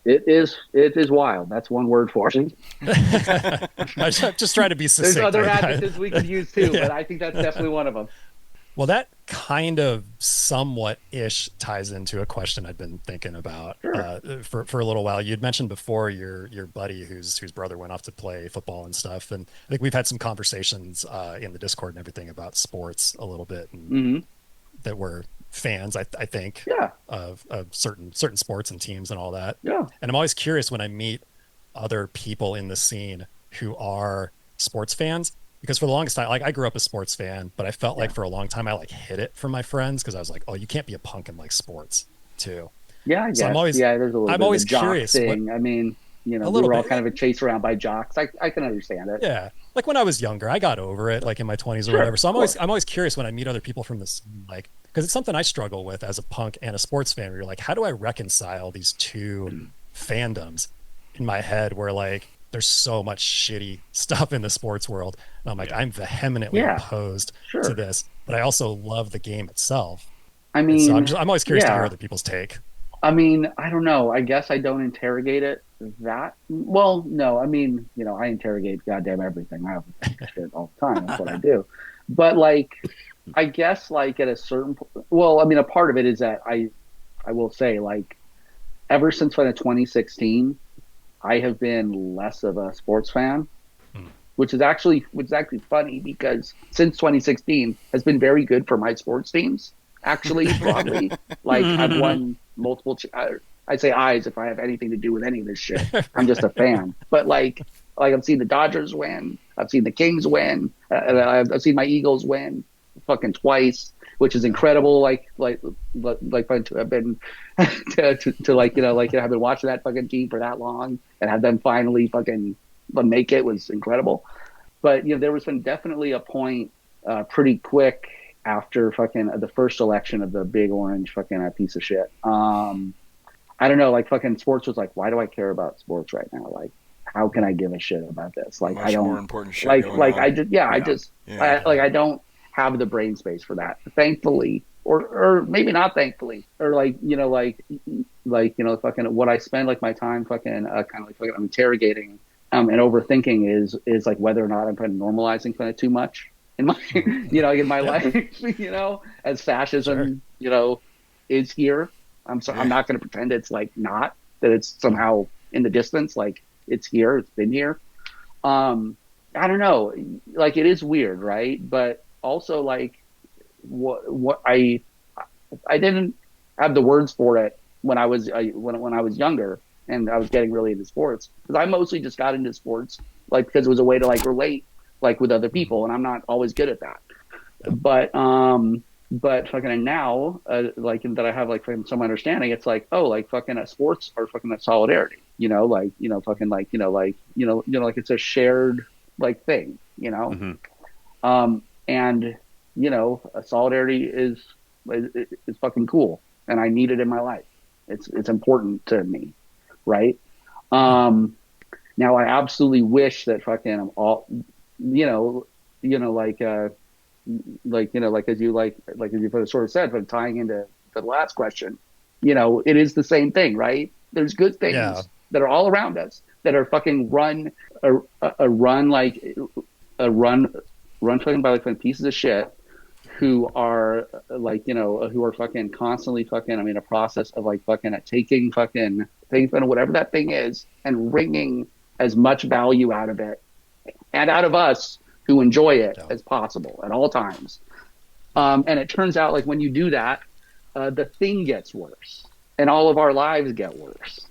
S2: It is wild. That's one word for it.
S1: I'm just trying to be
S2: There's
S1: succinct.
S2: other
S1: right?
S2: adjectives we could use too,
S1: Yeah.
S2: but I think that's definitely one of them.
S1: Well, that kind of somewhat-ish ties into a question I'd been thinking about for a little while. You'd mentioned before your buddy whose brother went off to play football and stuff, and I think we've had some conversations in the Discord and everything about sports a little bit, and
S2: Mm-hmm.
S1: that we're fans, I think,
S2: Yeah.
S1: of certain sports and teams and all that.
S2: Yeah.
S1: And I'm always curious when I meet other people in the scene who are sports fans, because for the longest time, like I grew up a sports fan, but I felt like for a long time I like hid it from my friends because I was like, oh, you can't be a punk and like sports too.
S2: Yeah,
S1: So
S2: yeah.
S1: I'm always-
S2: There's a little
S1: I'm
S2: bit
S1: always
S2: of a jock
S1: curious
S2: thing. I mean, you know,
S1: A
S2: we
S1: little
S2: were all
S1: bit.
S2: kind of chased around by jocks. I can understand it.
S1: Yeah, like when I was younger, I got over it, like in my 20s or
S2: Sure,
S1: whatever. So
S2: of course.
S1: I'm always curious when I meet other people from this, like, because it's something I struggle with as a punk and a sports fan. Where you're like, how do I reconcile these two fandoms in my head? Where like there's so much shitty stuff in the sports world, and I'm like, I'm vehemently
S2: Yeah,
S1: opposed
S2: sure.
S1: to this, but I also love the game itself.
S2: I
S1: And
S2: mean,
S1: so I'm always curious to
S2: yeah.
S1: hear other people's take.
S2: I mean, I don't know. I guess I don't interrogate it that well. No, I mean, you know, I interrogate goddamn everything. I overthink shit all the time. That's what I do. But like, I guess like at a certain well, I mean, a part of it is that I will say like, ever since kind of 2016, I have been less of a sports fan, which is actually funny because since 2016 has been very good for my sports teams. Actually, broadly, like I've won multiple. I'd say eyes if I have anything to do with any of this shit. I'm just a fan. But like I've seen the Dodgers win. I've seen the Kings win. I've seen my Eagles win fucking twice, which is incredible. Like fun to have been to like you know like have been watching that fucking team for that long and have them finally fucking make it was incredible. But you know there was definitely a point pretty quick after fucking the first election of the big orange fucking piece of shit. I don't know, like fucking sports was like, why do I care about sports right now? Like, how can I give a shit about this? Like,
S4: Much
S2: I don't
S4: more important shit
S2: like
S4: going
S2: like
S4: on.
S2: I just
S4: Yeah.
S2: I don't have the brain space for that, thankfully, or maybe not thankfully, or like, fucking what I spend like my time fucking kind of like fucking interrogating and overthinking is like whether or not I'm kind of normalizing kind of too much in my in my life, as fascism, is here. I'm not going to pretend it's like not, that it's somehow in the distance, like it's here, it's been here. I don't know, like it is weird, right? But also like what I didn't have the words for it when I was when I was younger and I was getting really into sports, because I mostly just got into sports like because it was a way to like relate like with other people, and I'm not always good at that. But fucking now, like that I have like some understanding, it's like, oh, like fucking sports are fucking a solidarity, like fucking like like like it's a shared like thing, and a solidarity is fucking cool, and I need it in my life. It's important to me, right? Now I absolutely wish that fucking I'm all, like as you sort of said, but tying into the last question, it is the same thing, right? There's good things that are all around us that are fucking run fucking by like pieces of shit who are like who are fucking constantly fucking a process of like fucking taking fucking things, whatever that thing is, and wringing as much value out of it and out of us who enjoy it as possible at all times. And it turns out like when you do that, the thing gets worse and all of our lives get worse.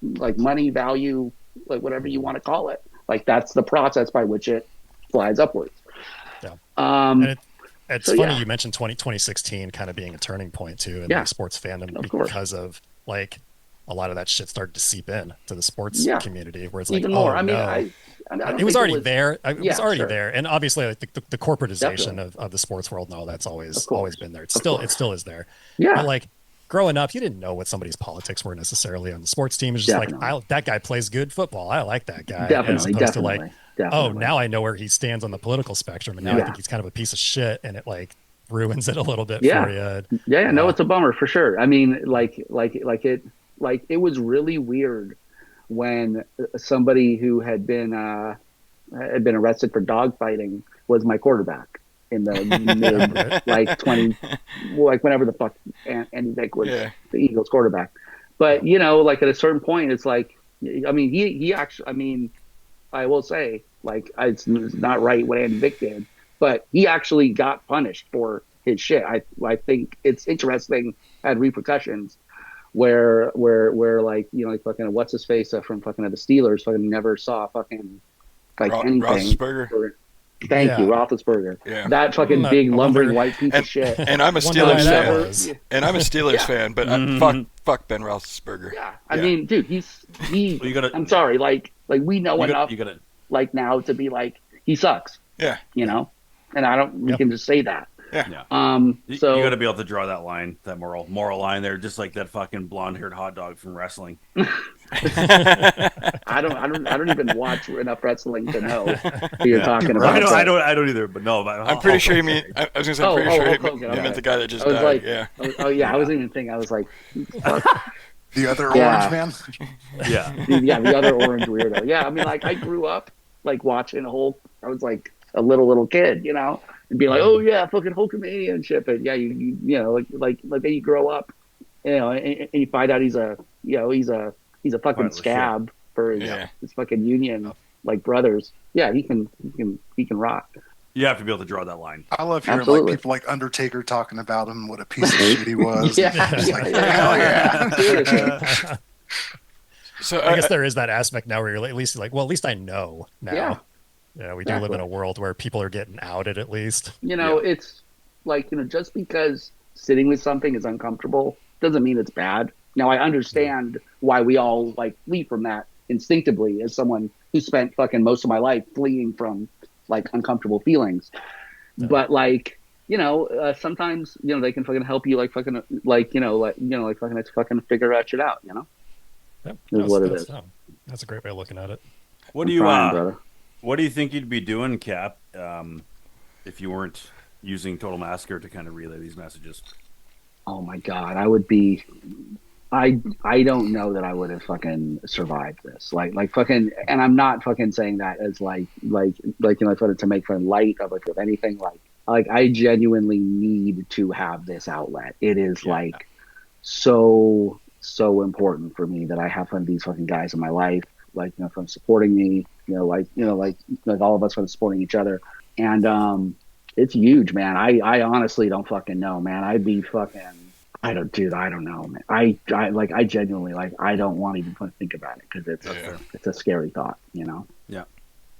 S2: Like money, value, like whatever you want to call it. Like that's the process by which it flies upwards.
S1: Yeah. And it's funny you mentioned 2016 kind of being a turning point too in like sports fandom because of like a lot of that shit started to seep in to the sports community, where it's like, even more.
S2: It
S1: was already there. It was already there, and obviously, like the corporatization of the sports world, no, that's always been there. It still is there.
S2: Yeah,
S1: but like growing up, you didn't know what somebody's politics were necessarily on the sports team. It's just like, that guy plays good football. I like that guy. As opposed to like, oh, now I know where he stands on the political spectrum, and now I think he's kind of a piece of shit, and it like ruins it a little bit for you.
S2: No, it's a bummer for sure. I mean, it was really weird when somebody who had been arrested for dogfighting was my quarterback in the mid like 20, like whenever the fuck Andy Dick was the Eagles quarterback. But like at a certain point, it's like, I mean, he actually, I mean, I will say, like, it's not right what Andy Dick did, but he actually got punished for his shit. I think it's interesting, had repercussions. Where like like fucking what's his face from fucking the Steelers fucking never saw fucking like anything.
S4: Roethlisberger.
S2: Thank you, Roethlisberger. Yeah. That fucking big lumbering white piece of shit.
S4: And I'm a Steelers fan. And I'm a Steelers fan, but fuck Ben Roethlisberger.
S2: Yeah, I mean, dude, I'm sorry, like we know enough like now to be like he sucks.
S4: Yeah,
S2: and I don't. We can just say that.
S4: Yeah.
S2: So
S5: you got to be able to draw that line, that moral line there, just like that fucking blonde-haired hot dog from wrestling.
S2: I don't even watch enough wrestling to know who you're talking about.
S5: I don't either, but no.
S4: I'm pretty sure you mean. I was gonna say, I'm pretty sure you meant the guy that just died.
S2: Like,
S4: yeah.
S2: I wasn't even thinking. I was like,
S3: the other orange man.
S2: The other orange weirdo. Yeah, I mean, like I grew up like watching I was like a little kid, and be like, oh yeah, fucking Hulkamania and shit. But yeah, you like then you grow up, and you find out he's a fucking scab for his fucking union like brothers. Yeah, he can rock.
S5: You have to be able to draw that line.
S3: I love hearing like people like Undertaker talking about him, what a piece of shit he was. Hell yeah.
S2: Seriously.
S1: So I guess there is that aspect now where you're at least I know now. Yeah, we do live in a world where people are getting outed at least.
S2: It's like, just because sitting with something is uncomfortable doesn't mean it's bad. Now, I understand why we all like flee from that instinctively as someone who spent fucking most of my life fleeing from like uncomfortable feelings. Yeah. But like, sometimes, they can fucking help you like fucking like, fucking figure that shit out,
S1: Yep.
S2: Is what it is.
S1: That's a great way of looking at it.
S5: What do you brother? What do you think you'd be doing, Cap, if you weren't using Total Massacre to kind of relay these messages?
S2: Oh my God, I would be. I don't know that I would have fucking survived this. Like fucking, and I'm not fucking saying that as to make fun light of anything. Like I genuinely need to have this outlet. It is so important for me that I have one of these fucking guys in my life, from supporting me, like all of us from supporting each other. And it's huge, man. I honestly don't fucking know, man. I'd be fucking, I don't know, man. I genuinely, I don't want to even think about it because it's a scary thought,
S5: Yeah.
S3: No,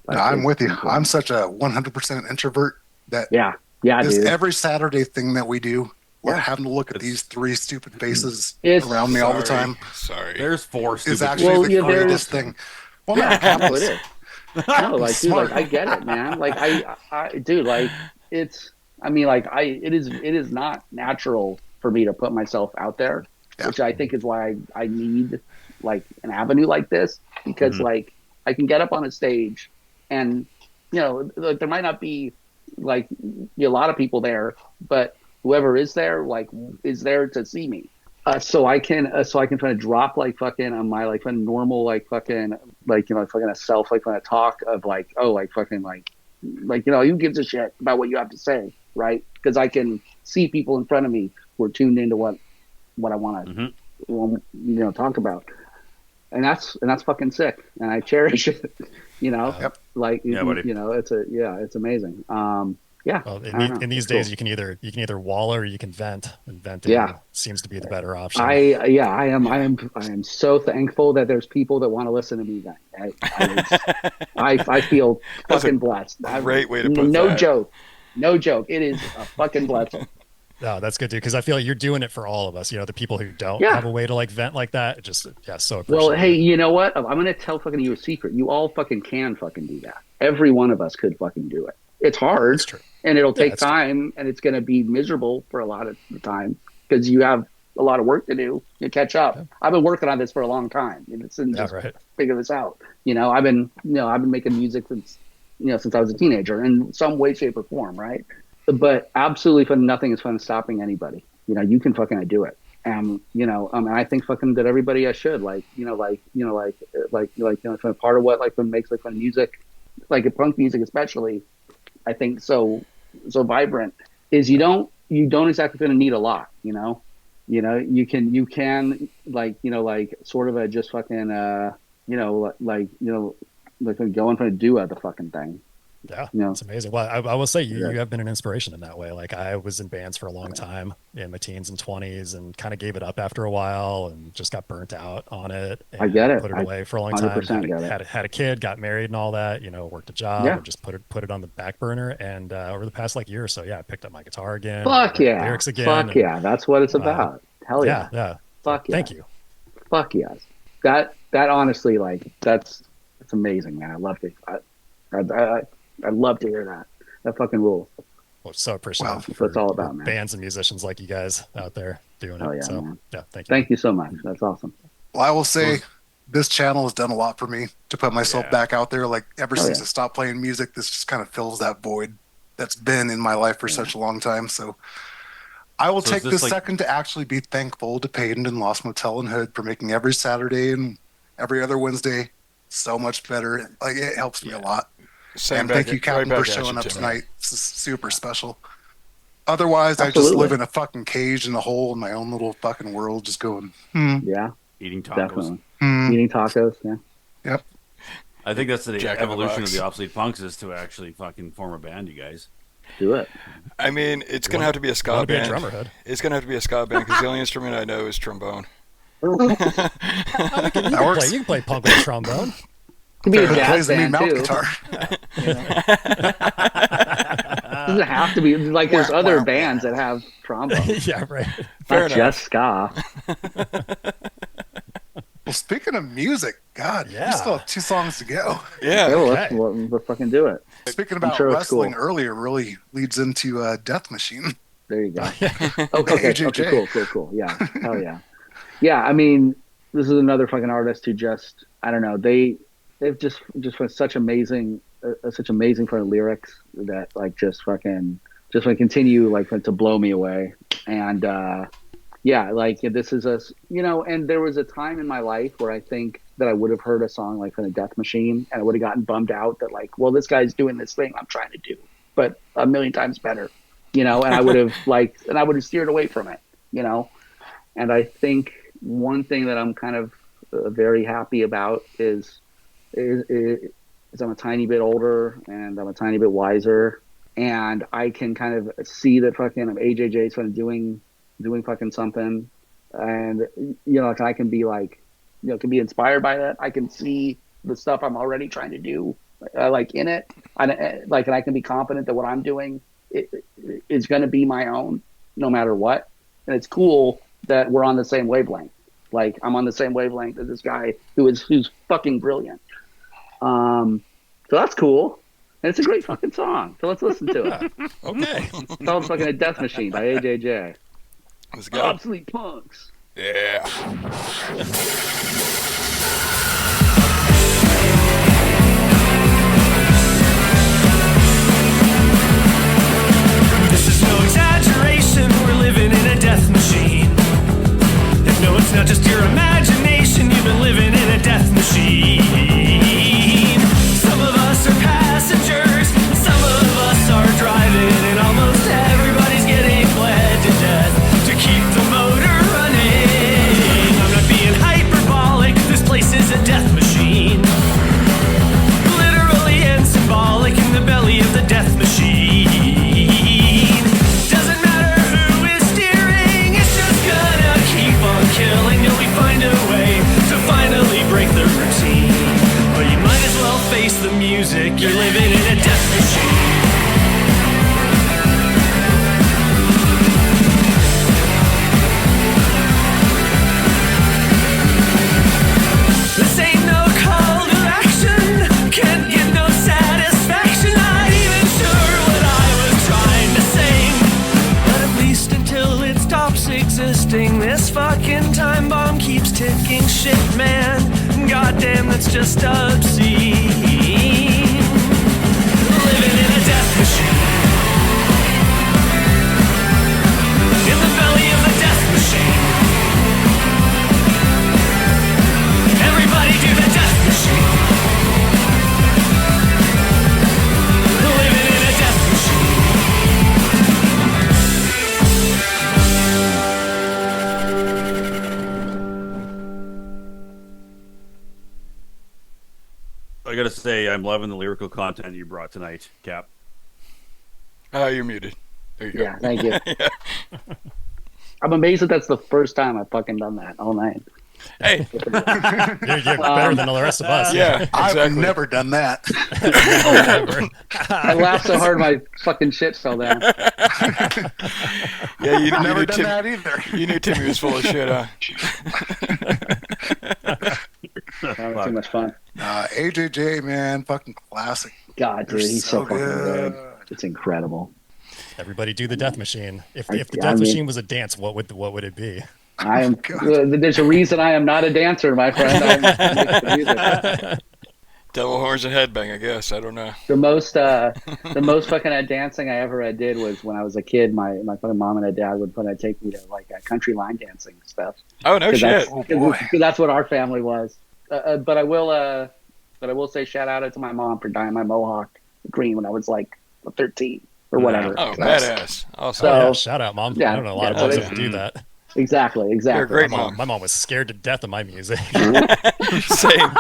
S3: I'm with you. I'm such a 100% introvert that
S2: yeah,
S3: this
S2: dude.
S3: every Saturday thing that we do, having to look at these three stupid faces around me all the time.
S4: Sorry.
S5: There's 4 stupid
S3: is actually the greatest thing. Well, no,
S2: Well, it is. No, dude,
S3: smart.
S2: I get it, man. Dude, it's. I mean, it is not natural for me to put myself out there, which I think is why I need an avenue like this because I can get up on a stage, and there might not be a lot of people there, but whoever is there is there to see me. So I can kind of drop fucking on my normal fucking a self kind of talk of who gives a shit about what you have to say, right? Because I can see people in front of me who are tuned into what I want to talk about, and that's fucking sick, and I cherish it.
S3: Yep.
S2: It's amazing.
S1: Well, in these days, you can either wall or you can vent, and venting seems to be the better option.
S2: I am so thankful that there's people that want to listen to me. Then I feel fucking blessed.
S4: Great way to put
S2: no
S4: that.
S2: No joke. It is a fucking blessing.
S1: No, that's good too, because I feel like you're doing it for all of us. The people who don't have a way to vent like that. So appreciate
S2: Well, hey,
S1: it.
S2: you know what? I'm gonna tell fucking you a secret. You all fucking can fucking do that. Every one of us could fucking do it. It's hard.
S1: It's true.
S2: And it'll take
S1: it's
S2: time, and it's going to be miserable for a lot of the time because you have a lot of work to do to catch up. Yeah. I've been working on this for a long time. It's just figure this out. I've been making music since I was a teenager in some way, shape, or form, right? But absolutely, nothing is fun stopping anybody. You can fucking do it. And I think fucking that everybody should part of what makes fun music, punk music especially. I think so vibrant is you don't exactly going to need a lot, you can sort of a just fucking go in front of do the fucking thing.
S1: Yeah, it's amazing. Well, I will say you have been an inspiration in that way. I was in bands for a long time in my teens and 20s and kind of gave it up after a while and just got burnt out on it. And
S2: I get it.
S1: Put it away for a long time. Had a kid, got married and all that, worked a job and just put it on the back burner. And over the past year or so, I picked up my guitar again.
S2: Fuck yeah.
S1: Lyrics again.
S2: Fuck yeah. That's what it's about. Hell yeah.
S1: Yeah.
S2: Fuck yeah.
S1: Thank you.
S2: Fuck yes. That honestly, that's amazing, man. I love it. I'd love to hear that. That fucking rules.
S1: Well, so appreciative.
S2: That's what it's all about, man.
S1: Bands and musicians like you guys out there doing it.
S2: Yeah,
S1: so,
S2: man.
S1: Thank you.
S2: Thank you so much. That's awesome.
S3: Well, I will say this channel has done a lot for me to put myself back out there. Ever since I stopped playing music, this just kind of fills that void that's been in my life for such a long time. So I will take this second to actually be thankful to Payton and Lost Motel and Hood for making every Saturday and every other Wednesday so much better. It helps me a lot. And thank you, Captain, for showing up tonight. This is super special. Otherwise, I just live in a fucking cage in a hole in my own little fucking world, just going,
S2: Yeah.
S5: Eating tacos.
S2: Definitely. Eating tacos, yeah.
S3: Yep.
S5: I think that's the evolution of the Obsolete Punx is to actually fucking form a band, you guys.
S2: Do it.
S4: I mean, it's going to have to be a ska band. It's going to have to be a ska band because the only instrument I know is trombone.
S1: You can play punk with a trombone.
S2: Could be a jazz band too.
S3: Guitar.
S2: Doesn't have to be there's other bands that have trombone.
S1: Yeah, right.
S2: Fair enough. Just ska.
S3: Well, speaking of music, God, we still have 2 songs to go.
S4: Yeah,
S2: let's fucking do it.
S3: Speaking about wrestling earlier, really leads into Death Machine.
S2: There you go. Okay, cool. Yeah, hell yeah. Yeah, I mean, this is another fucking artist who just, I don't know, they've just such amazing fucking lyrics that just just want to continue like to blow me away. And yeah, like this is and there was a time in my life where I think that I would have heard a song like from the Death Machine and I would have gotten bummed out that like, well, this guy's doing this thing I'm trying to do, but a million times better, and I would have steered away from it, And I think one thing that I'm kind of very happy about is I'm a tiny bit older and I'm a tiny bit wiser, and I can kind of see that fucking AJJ is kind of doing fucking something, and I can be like, can be inspired by that. I can see the stuff I'm already trying to do, like in it, and I can be confident that what I'm doing is going to be my own, no matter what. And it's cool that we're on the same wavelength. Like I'm on the same wavelength as this guy who's fucking brilliant. So that's cool. And it's a great fucking song. So let's listen to it.
S4: Okay.
S2: It's called fucking A Death Machine by AJJ.
S4: Let's go.
S2: Obsolete Punx.
S4: Yeah.
S6: This is no exaggeration, we're living in a death machine. And no, it's not just your imagination, you've been living in a death machine. Some of us are passengers, some of us are driving, and almost everybody's getting bled to death to keep the motor running. I'm not being hyperbolic, this place is a death machine. Literally and symbolic in the belly of the death machine. Doesn't matter who is steering, it's just gonna keep on killing till we find a way to finally break the routine. Or you might as well face the music, you're living in a death machine. This ain't no call to action, can't get no satisfaction, not even sure what I was trying to sing. But at least until it stops existing, this fucking time bomb keeps ticking. Shit, man, goddamn, that's just obscene. Living in a death machine, in the belly of the death machine. Everybody do the death machine. Living in a death machine.
S5: I gotta say, I'm loving the lyrical content you brought tonight, Cap.
S4: You're muted. There you go.
S2: Yeah, thank you.
S4: Yeah.
S2: I'm amazed that that's the first time I've fucking done that all night.
S4: Hey.
S1: You're better than all the rest of us.
S4: Yeah, exactly.
S3: I've never done that.
S2: I laughed so hard my fucking shit fell down.
S4: Yeah, you
S3: Never
S4: knew
S3: done that either.
S4: You knew Timmy was full of shit, huh?
S2: That was too much fun.
S3: AJJ, man, fucking classic.
S2: God, dude,
S3: They're
S2: he's so fucking
S3: good.
S2: good. It's incredible.
S1: Everybody do the Death Machine. If the
S2: I
S1: Death
S2: mean-
S1: Machine was a dance, what would it be?
S2: I am. There's a reason I am not a dancer, my friend. I make the music.
S4: Devil horns and headbang, I guess. I don't know.
S2: The most fucking dancing I ever did was when I was a kid. My fucking mom and dad would take me to like country line dancing stuff.
S4: Oh, no shit.
S2: Because that's what our family was. But I will say shout out to my mom for dyeing my mohawk green when I was like 13 or whatever.
S4: Oh, badass. Awesome.
S2: So-
S1: Oh, yeah, shout out, Mom.
S2: Yeah,
S1: I don't know a lot of
S2: yeah,
S1: moms
S2: so
S1: that would do that.
S2: Exactly.
S4: You're a great mom.
S1: My mom was scared to death of my music.
S4: Same.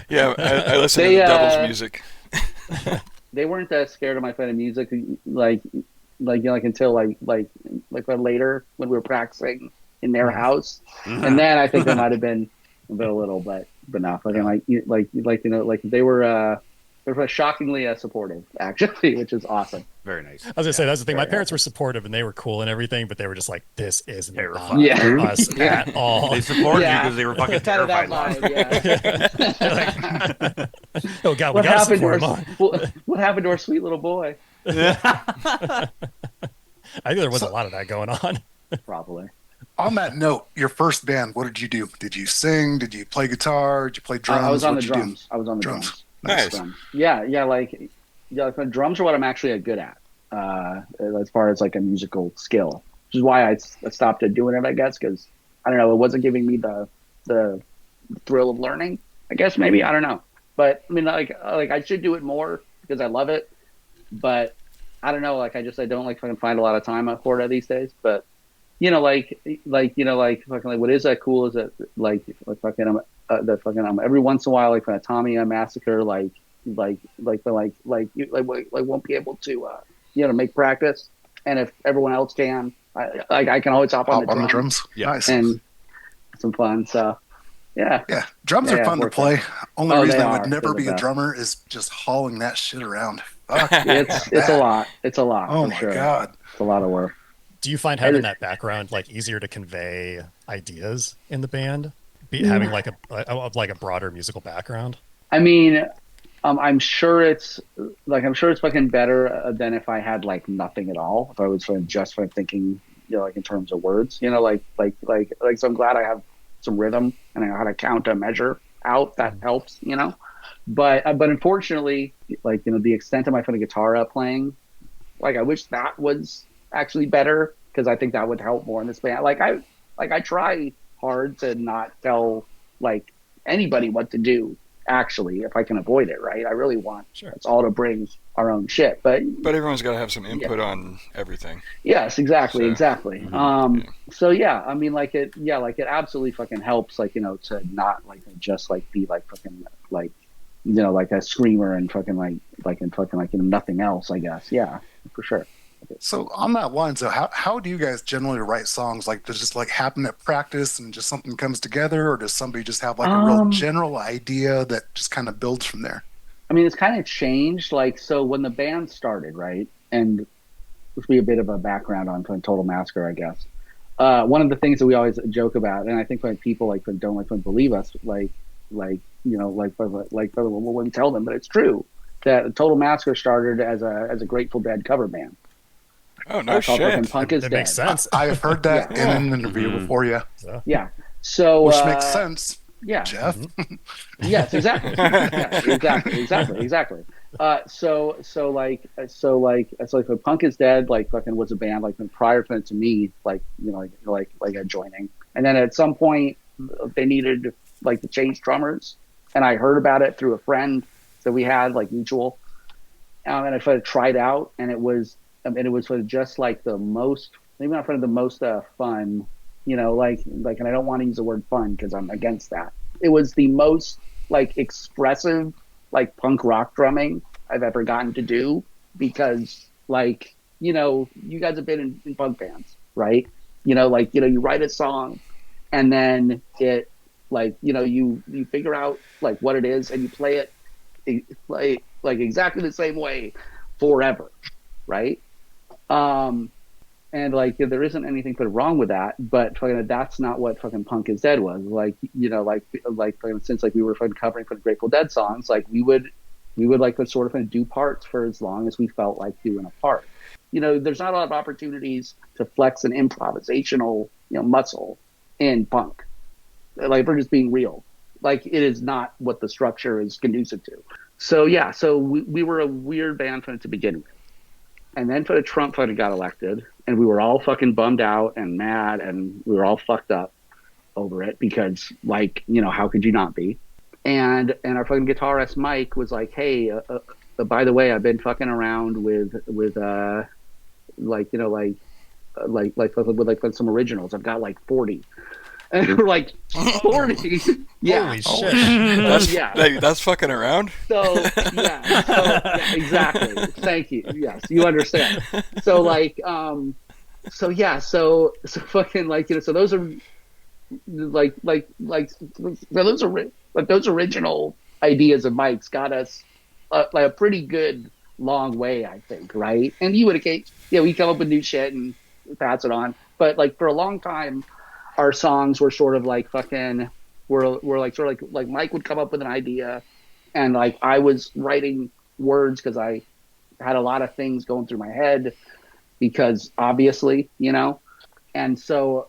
S4: Yeah, I listen to the Devil's music.
S2: They weren't that scared of my kind of music, like until like later when we were practicing in their house, and then I think there might have been a little, but not fucking they were shockingly supportive, actually, which is awesome.
S5: Very nice.
S1: I was gonna say that's the thing. My
S2: Very
S1: parents were supportive and they were cool and everything, but they were just like, "This is not
S5: Terrifying.
S2: Yeah.
S1: us at all."
S5: They supported you
S2: Yeah.
S5: because they were fucking
S2: Kind of that
S5: terrified.
S2: vibe, yeah.
S1: Oh God, we
S2: What
S1: gotta
S2: happened to
S1: support
S2: our
S1: him.
S2: what happened to our sweet little boy?
S1: I think there was a lot of that going on.
S2: Probably.
S3: On that note, your first band, what did you do? Did you sing? Did you play guitar? Did you play drums?
S2: I was on the
S3: What'd you do?
S2: drums. I was on the
S3: Drums.
S2: drums.
S4: Nice.
S2: Yeah, the drums are what I'm actually good at. as far as like a musical skill, which is why I stopped doing it, I guess, because I don't know, it wasn't giving me the thrill of learning, I guess, maybe, I don't know. But I mean, like I should do it more because I love it, but I don't know, like I don't like fucking find a lot of time for it these days. But like fucking like what is that cool is that like fucking the fucking every once in a while like when a Tommy Massacre won't be able to make practice, and if everyone else can, I can always hop on the drums.
S3: Yeah. Nice.
S2: And some fun. So yeah.
S3: Yeah. Drums are fun to play. Only reason I would never be a drummer is just hauling that shit around. Fuck.
S2: It's a lot. It's a lot.
S3: Oh my God.
S2: It's a lot of work.
S1: Do you find having that background like easier to convey ideas in the band? Having like a broader musical background?
S2: I mean, I'm sure it's fucking better than if I had like nothing at all. If I was just thinking, like in terms of words, so I'm glad I have some rhythm and I know how to count a measure out. That helps, But unfortunately, the extent of my fucking guitar playing, like I wish that was actually better because I think that would help more in this band. I try hard to not tell like anybody what to do. Actually, if I can avoid it, right? I really want us all to bring our own shit, but
S4: everyone's got to have some input on everything.
S2: Yes, exactly. So yeah, I mean, it absolutely fucking helps, to not just be fucking like a screamer and fucking nothing else. I guess, yeah, for sure.
S3: So on that line, so how do you guys generally write songs? Like, does it just happen at practice and just something comes together, or does somebody just have a real general idea that just kind of builds from there?
S2: I mean, it's kind of changed. So when the band started, right, and this will be a bit of a background on Total Massacre, I guess. One of the things that we always joke about, and I think when people don't believe us, when we tell them, but it's true that Total Massacre started as a Grateful Dead cover band.
S4: Oh, no shit.
S2: Punk is
S1: That
S2: dead.
S1: makes sense.
S3: I have heard that in an interview before, yeah.
S2: Yeah. So
S3: which makes sense.
S2: Yeah.
S3: Jeff.
S2: Yes, exactly. Exactly. So Punk is Dead, was a band prior to me, joining. And then at some point they needed to change drummers, and I heard about it through a friend that we had mutual. And I tried out, and it was just the most, maybe not the most fun, and I don't want to use the word fun because I'm against that. It was the most expressive punk rock drumming I've ever gotten to do because you guys have been in punk bands, right? You write a song and then it you figure out what it is and you play it exactly the same way forever, right? And there isn't anything put wrong with that, but that's not what fucking Punk is Dead was. Since we were covering for the Grateful Dead songs, we would sort of do parts for as long as we felt like doing a part. There's not a lot of opportunities to flex an improvisational muscle in punk. We're just being real. It is not what the structure is conducive to. So yeah, so we were a weird band to begin with. And then Trump got elected, and we were all fucking bummed out and mad, and we were all fucked up over it because, how could you not be? And our fucking guitarist Mike was like, "Hey, by the way, I've been fucking around with some originals. I've got 40." And we're like, 40? Yeah.
S1: Holy shit.
S4: That's fucking around?
S2: So, yeah, exactly. Thank you. Yes, you understand. So, so fucking, so those are, those original ideas of Mike's got us, a pretty good long way, I think, right? And he would we come up with new shit and pass it on. But, for a long time, our songs were sort of Mike would come up with an idea and I was writing words because I had a lot of things going through my head because obviously, and so,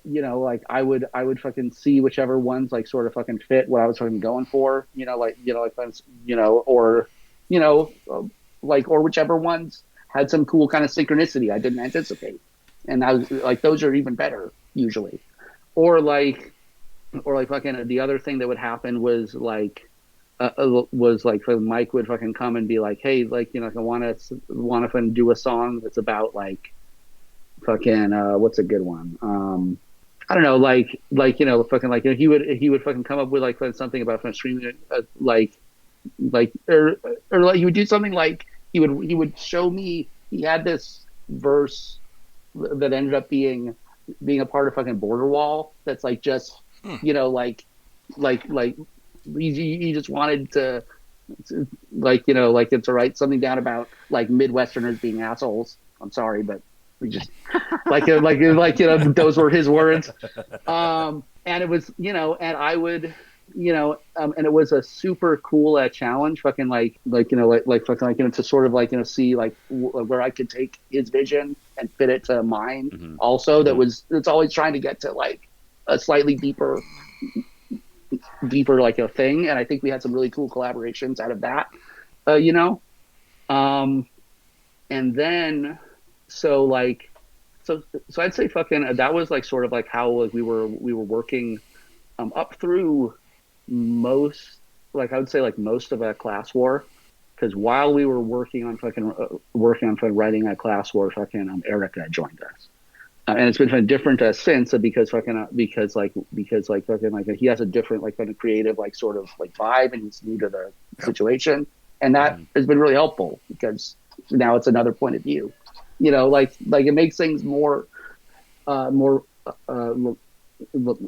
S2: I would fucking see whichever ones sort of fucking fit what I was fucking going for, or whichever ones had some cool kind of synchronicity I didn't anticipate, and I was like, those are even better usually. Or like fucking the other thing that would happen was like Mike would fucking come and be like, hey, like, you know, I want to fucking do a song that's about like fucking what's a good one? I don't know, like you know, fucking like, you know, he would fucking come up with like something about fucking streaming or like he would do something like he would show me he had this verse that ended up being a part of fucking Border Wall that's like just you know like he just wanted to like, you know, like to write something down about like Midwesterners being assholes. I'm sorry, but we just like you know, those were his words. And it was, you know, and I would, you know, and it was a super cool challenge, fucking like you know, like fucking like, you know, to sort of like, you know, see like where I could take his vision and fit it to mine.
S5: Mm-hmm.
S2: Also, it's always trying to get to like a slightly deeper like a thing, and I think we had some really cool collaborations out of that, you know. And then so I'd say fucking that was like sort of like how like we were working up through most, like I would say like most of a Class War, because while we were working on writing a Class War, fucking Erica joined us. And it's been different since because fucking he has a different like kind of creative like sort of like vibe, and he's new to the situation, and that has been really helpful because now it's another point of view, you know, like it makes things more you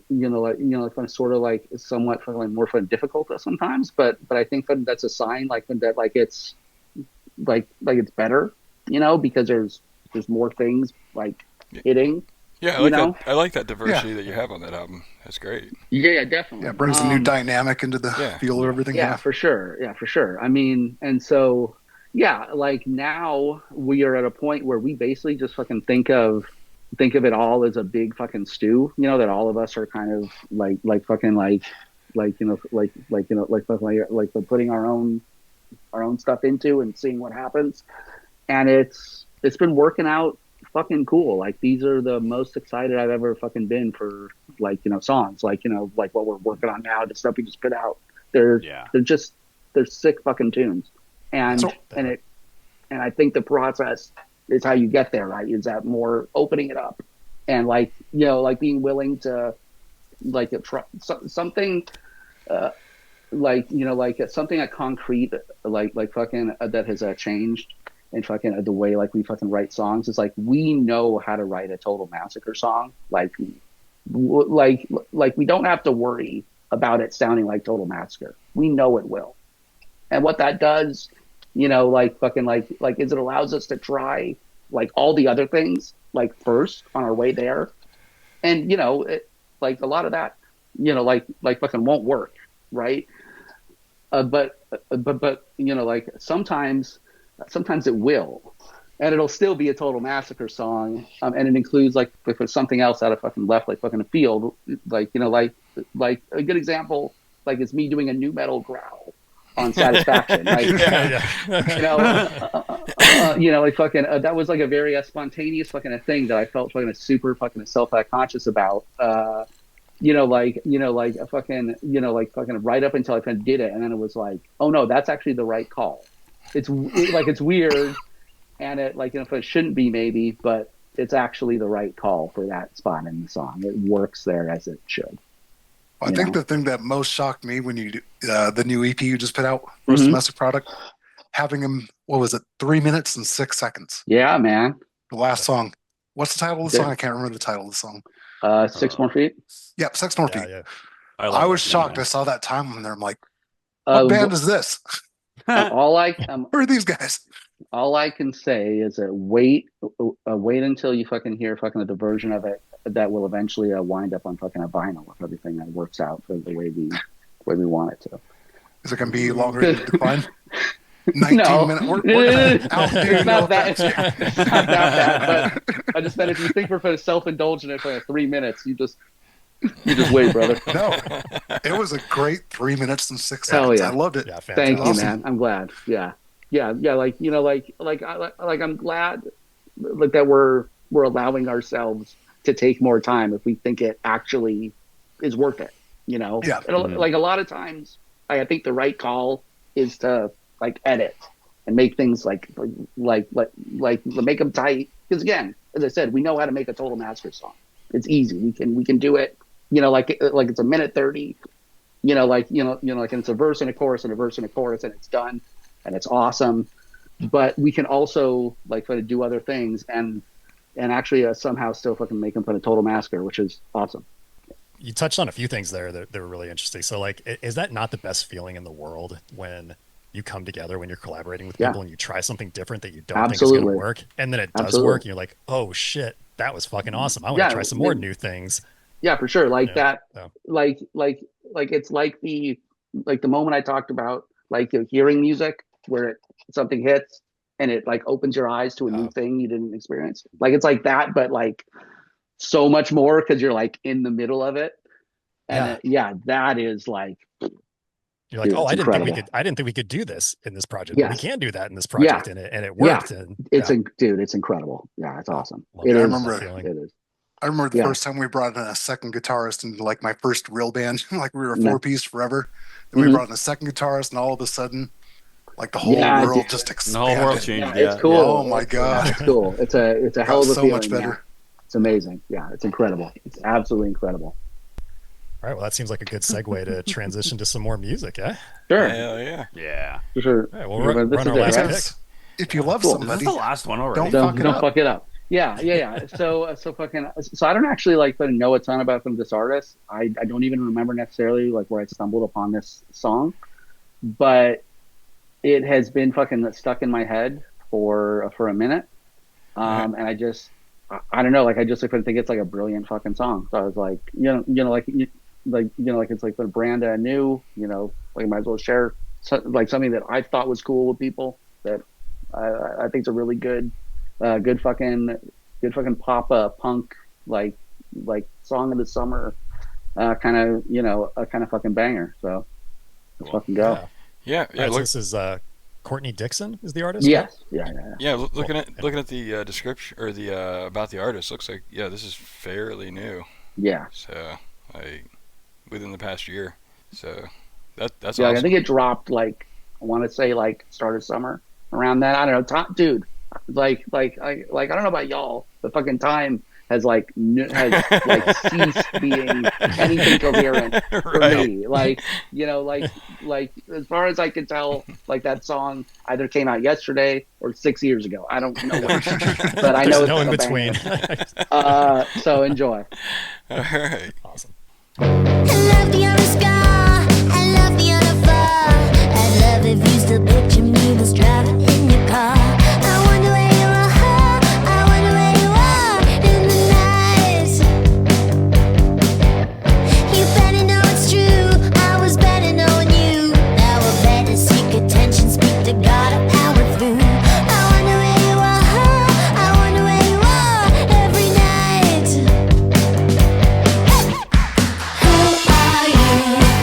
S2: know, like kind of sort of like somewhat like more fun difficult sometimes, but I think that that's a sign like that like it's it's better, you know, because there's more things like hitting.
S4: Yeah, I like that diversity that you have on that album. That's great.
S2: Yeah, definitely.
S3: Yeah, it brings a new dynamic into the feel of everything.
S2: Yeah, for sure. Yeah, for sure. I mean, and so yeah, like now we are at a point where we basically just fucking think of it all as a big fucking stew, you know, that all of us are kind of like fucking like you know like putting our own stuff into and seeing what happens. And it's been working out fucking cool. Like these are the most excited I've ever fucking been for like, you know, songs like, you know, like what we're working on now, the stuff we just put out. They're sick fucking tunes. And I think the process is how you get there, right? Is that more opening it up and like, you know, like being willing to like try something like, you know, like something concrete like fucking that has changed. And fucking the way like we fucking write songs is like we know how to write a Total Massacre song. Like we don't have to worry about it sounding like Total Massacre. We know it will. And what that does, you know, like fucking like is it allows us to try like all the other things like first on our way there. And you know, it, like a lot of that, you know, like fucking won't work, right? But you know, like sometimes it will, and it'll still be a Total Massacre song, and it includes like something else out of fucking left, like fucking a field, like, you know, like a good example, like it's me doing a new metal growl on Satisfaction, like, you know, you know, like fucking that was like a very spontaneous fucking a thing that I felt fucking super fucking self-conscious about, you know, like a fucking, you know, like fucking right up until I fucking did it, and then it was like, oh no, that's actually the right call. It's weird, and it like, you know, it shouldn't be maybe, but it's actually the right call for that spot in the song. It works there as it should.
S3: I think the thing that most shocked me when you the new EP you just put out, Gross Domestic Product, having him, what was it, 3 minutes and 6 seconds?
S2: Yeah, man.
S3: The last song. What's the title of the song? I can't remember the title of the song.
S2: 6 More Feet.
S3: Yep, 6 More Feet.
S1: Yeah.
S3: I was shocked. I saw that time on there. I'm like, what band is this?
S2: Who
S3: are these guys?
S2: All I can say is that wait until you fucking hear fucking the version of it that will eventually wind up on fucking a vinyl if everything that works out for the way we want it to.
S3: Is it going to be longer than Decline? 19 minutes. We're
S2: gonna it's not that. It's not that. But I just meant if you think we're for self-indulgent it for 3 minutes, you just wait, brother.
S3: No, it was a great 3 minutes and 6
S2: Hell
S3: seconds.
S2: yeah.
S3: I loved it.
S1: Yeah,
S2: thank you,
S3: awesome.
S2: man. I'm glad. Yeah. yeah, like I'm glad like that we're allowing ourselves to take more time if we think it actually is worth it,
S3: Yeah.
S2: And like a lot of times I think the right call is to like edit and make things like make them tight, because again, as I said, we know how to make a Total Massacre song. It's easy. We can do it, like it's a minute 30, like, and it's a verse and a chorus and a verse and a chorus, and it's done, and it's awesome. But we can also like kind of do other things and actually somehow still fucking make them put a Total Massacre, which is awesome.
S1: You touched on a few things there that were really interesting. So, like, is that not the best feeling in the world when you come together, when you're collaborating with
S2: Yeah,
S1: people and you try something different that you don't think is going to
S2: absolutely,
S1: work, and then it does work,
S2: absolutely.
S1: and you're like, oh shit, that was fucking awesome. I want to
S2: Yeah,
S1: try some more new things.
S2: yeah, for sure. Like
S1: Yeah.
S2: that,
S1: So,
S2: like it's like the moment I talked about, like hearing music where something hits and it like opens your eyes to a new
S1: uh,
S2: thing you didn't experience. Like it's like that, but like so much more because you're like in the middle of it. And
S1: yeah,
S2: yeah, that is like,
S1: you're like,
S2: dude,
S1: oh,
S2: it's incredible.
S1: I didn't think we could do this in this project, but we
S2: Yes,
S1: can do that in this
S2: yeah,
S1: project, and it
S2: yeah.
S1: worked, and
S2: It's
S1: yeah,
S2: dude, it's incredible. Yeah, it's
S1: yeah,
S2: awesome.
S1: love
S2: It
S3: Yeah, I
S1: love
S2: is.
S1: that
S3: remember.
S1: feeling.
S2: It is.
S3: I remember the
S2: Yeah.
S3: first time we brought in a second guitarist and like my first real band, like we were a
S2: No.
S3: 4-piece forever. Then we
S2: Hmm.
S3: brought in a second guitarist, and all of a sudden, like the whole
S2: Yeah, dude.
S3: world just
S5: The whole world
S3: expanded.
S5: changed.
S2: Yeah, it's
S5: Yeah, yeah.
S3: Oh
S2: cool.
S3: my
S2: Yeah,
S3: God,
S2: it's cool. It's a
S3: it
S2: hell
S3: got
S2: of a
S3: so much
S2: feeling. Yeah,
S3: better.
S2: it's amazing. Yeah, it's incredible. It's absolutely incredible.
S1: All right, well, that seems like a good segue to transition to some more music, eh?
S2: Sure,
S4: Hell yeah.
S5: Yeah.
S2: for sure.
S1: All right, we'll
S2: But this
S1: run
S2: is
S1: our
S2: it,
S1: last
S2: right?
S1: pick.
S3: If you love
S2: Cool.
S5: Is this
S3: somebody,
S5: the last one already?
S3: don't fuck it
S2: Don't
S3: up.
S2: fuck it up. Yeah. So I don't actually like know a ton about this artist. I don't even remember necessarily like where I stumbled upon this song, but it has been fucking stuck in my head for a minute. And I don't know, like I just like, think it's like a brilliant fucking song. So I was like, like it's like the brand I knew, like I might as well share like something that I thought was cool with people that I think is a really good fucking pop punk like song of the summer, kind of a kind of fucking banger. So let's fucking go.
S1: Yeah.
S4: Yeah,
S1: All
S4: yeah.
S1: right, so
S4: Look,
S1: this is Courtney Dixon is the artist, right?
S2: Yes, yeah.
S4: yeah.
S1: Cool.
S4: Looking at the description or the about the artist, looks like this is fairly new.
S2: Yeah.
S4: So like within the past year. So that's
S2: Yeah,
S4: awesome.
S2: I think it dropped like I want to say like start of summer around that. I don't know, dude. I don't know about y'all, but fucking time has has ceased being anything coherent for
S4: Right.
S2: me. Like as far as I can tell, like that song either came out yesterday or 6 years ago. I don't know which, but I know
S1: There's
S2: it's
S1: no in
S2: a
S1: between.
S2: banger. So enjoy.
S4: All right.
S1: Awesome.
S8: I love the other sky, I love the other fire. I love if you still picture me was driving in your car. I wonder where you are, I wonder where you are in the night. You better know it's true, I was better knowing you. Now I better seek attention, speak to God or power through. I wonder where you are, I wonder where you are every night. Who are you?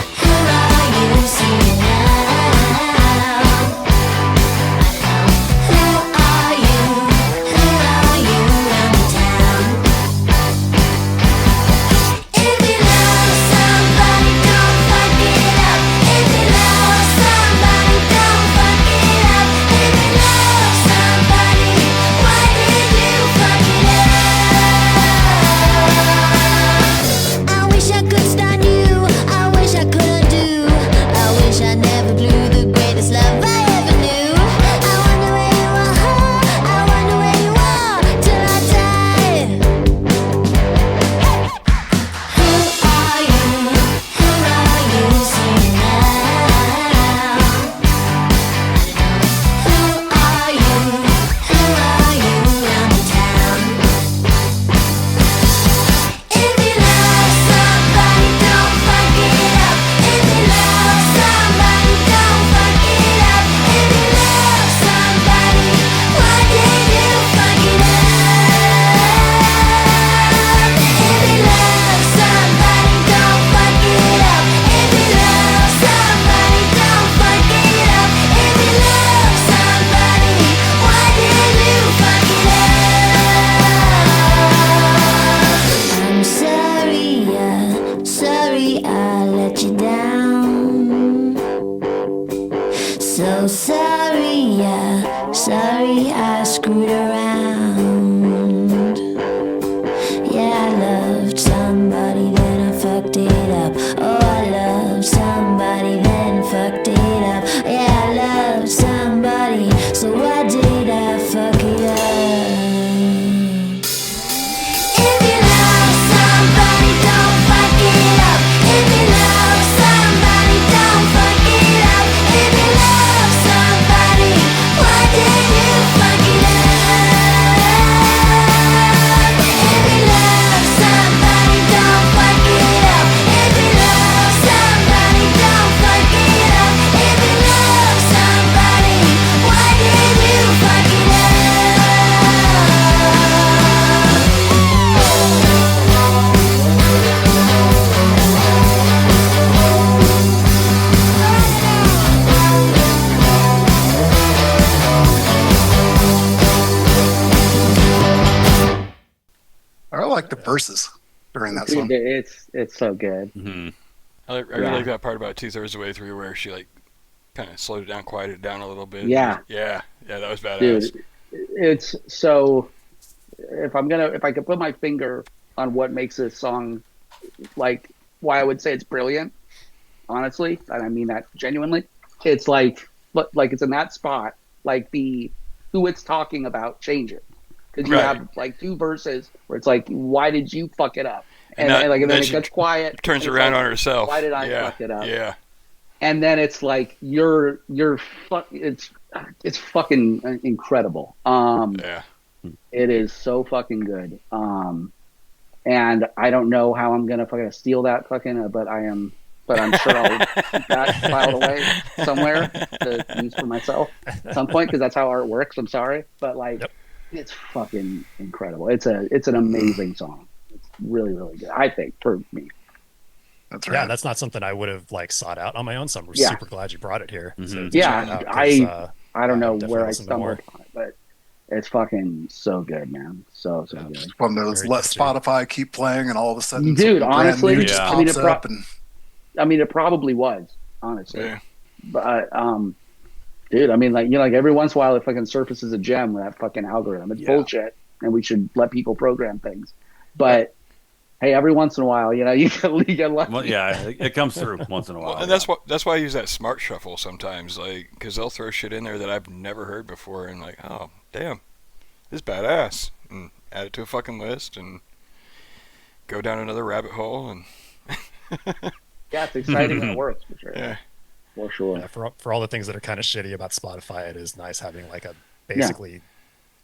S3: like the verses during that
S2: Dude,
S3: song.
S2: it's so good.
S5: Mhm.
S4: I really like that part about 2/3 of the way through where she like kind of slowed it down, quieted it down a little bit.
S2: Yeah.
S4: Yeah, that was badass.
S2: Dude, it's so. If I could put my finger on what makes this song, like, why I would say it's brilliant, honestly, and I mean that genuinely, it's like it's in that spot, like the who it's talking about changes. Because you
S4: Right.
S2: have like two verses where it's like, why did you fuck it up?
S4: And
S2: And then
S4: then
S2: it
S4: she
S2: gets quiet.
S4: turns
S2: and it's
S4: around
S2: like,
S4: on herself.
S2: Why did I
S4: Yeah,
S2: fuck it up?
S4: Yeah.
S2: And then it's like it's fucking incredible.
S4: Yeah.
S2: It is so fucking good. And I don't know how I'm gonna fucking steal that fucking, but I'm sure I'll keep that filed away somewhere to use for myself at some point, because that's how art works. I'm sorry, but like, it's fucking incredible. It's an amazing song. It's really, really good, I think, for me.
S3: That's
S1: Yeah,
S3: right.
S1: that's not something I would have like sought out on my own. So I'm
S2: Yeah.
S1: super glad you brought it here.
S5: Mhm.
S1: So to check it
S2: Yeah,
S1: out, 'cause,
S2: I don't know
S1: definitely
S2: where I
S1: listen to
S2: stumbled
S1: more.
S2: upon it, but it's fucking so good, man. So good.
S3: One of those
S1: Very
S3: let
S1: catchy.
S3: Spotify keep playing, and all of a sudden,
S2: Dude,
S3: something brand
S2: honestly,
S3: new just
S5: Yeah.
S2: I mean,
S3: pops up. And
S2: it probably was, honestly.
S4: Yeah.
S2: But dude, I mean, like, like every once in a while it fucking surfaces a gem with that fucking algorithm. It's bullshit, and we should let people program things. But hey, every once in a while, you get lucky.
S5: Well, yeah, it comes through once in a while.
S4: Well, and that's why I use that smart shuffle sometimes, like, because they'll throw shit in there that I've never heard before, and like, oh damn, this is badass, and add it to a fucking list, and go down another rabbit hole, and
S2: Yeah, it's exciting when it works, for sure.
S4: yeah,
S2: For sure.
S1: Yeah, for all the things that are kind of shitty about Spotify, it is nice having like a basically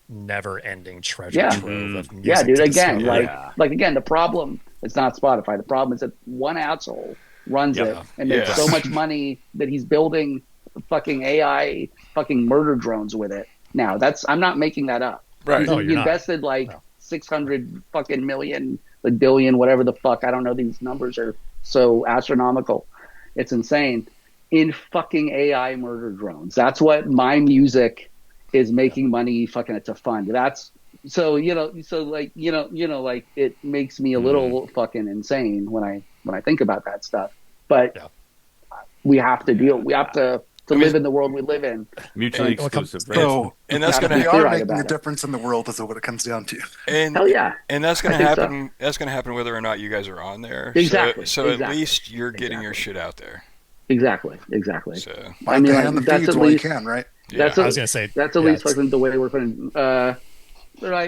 S1: never-ending treasure
S2: Yeah.
S1: trove of music.
S2: Yeah, dude.
S1: to
S2: Again,
S1: discover.
S2: like again, the problem it's not Spotify. The problem is that one asshole runs it and makes
S4: Yeah.
S2: so much money that he's building fucking AI fucking murder drones with it. Now I'm not making that up.
S4: right.
S1: No,
S2: He
S1: you're not.
S2: invested like
S1: No.
S2: 600 fucking million, like billion, whatever the fuck. I don't know. These numbers are so astronomical. It's insane. In fucking AI murder drones. That's what my music is making money fucking to fund. That's so like it makes me a little fucking insane when I think about that stuff. But we have to live in the world we live in.
S5: Mutually
S1: Well,
S5: exclusive.
S3: so
S4: And that's
S2: Gotta
S4: gonna
S2: be
S3: we
S2: clear
S3: are
S2: eyed
S3: making
S2: about
S3: a
S2: it.
S3: difference in the world, is what it comes down to.
S4: and
S2: Hell yeah.
S4: and that's gonna
S2: I think so.
S4: happen. That's gonna happen whether or not you guys are on there.
S2: Exactly,
S4: So at
S2: exactly,
S4: least you're getting your
S2: exactly.
S4: shit out there.
S2: Exactly.
S4: So
S3: Find the hand the
S2: that's
S3: feeds
S2: at
S3: while
S2: least
S3: you can, right?
S2: that's
S1: I was gonna say
S2: that's at
S1: yeah,
S2: least
S1: it's-
S2: fucking the way we're putting. I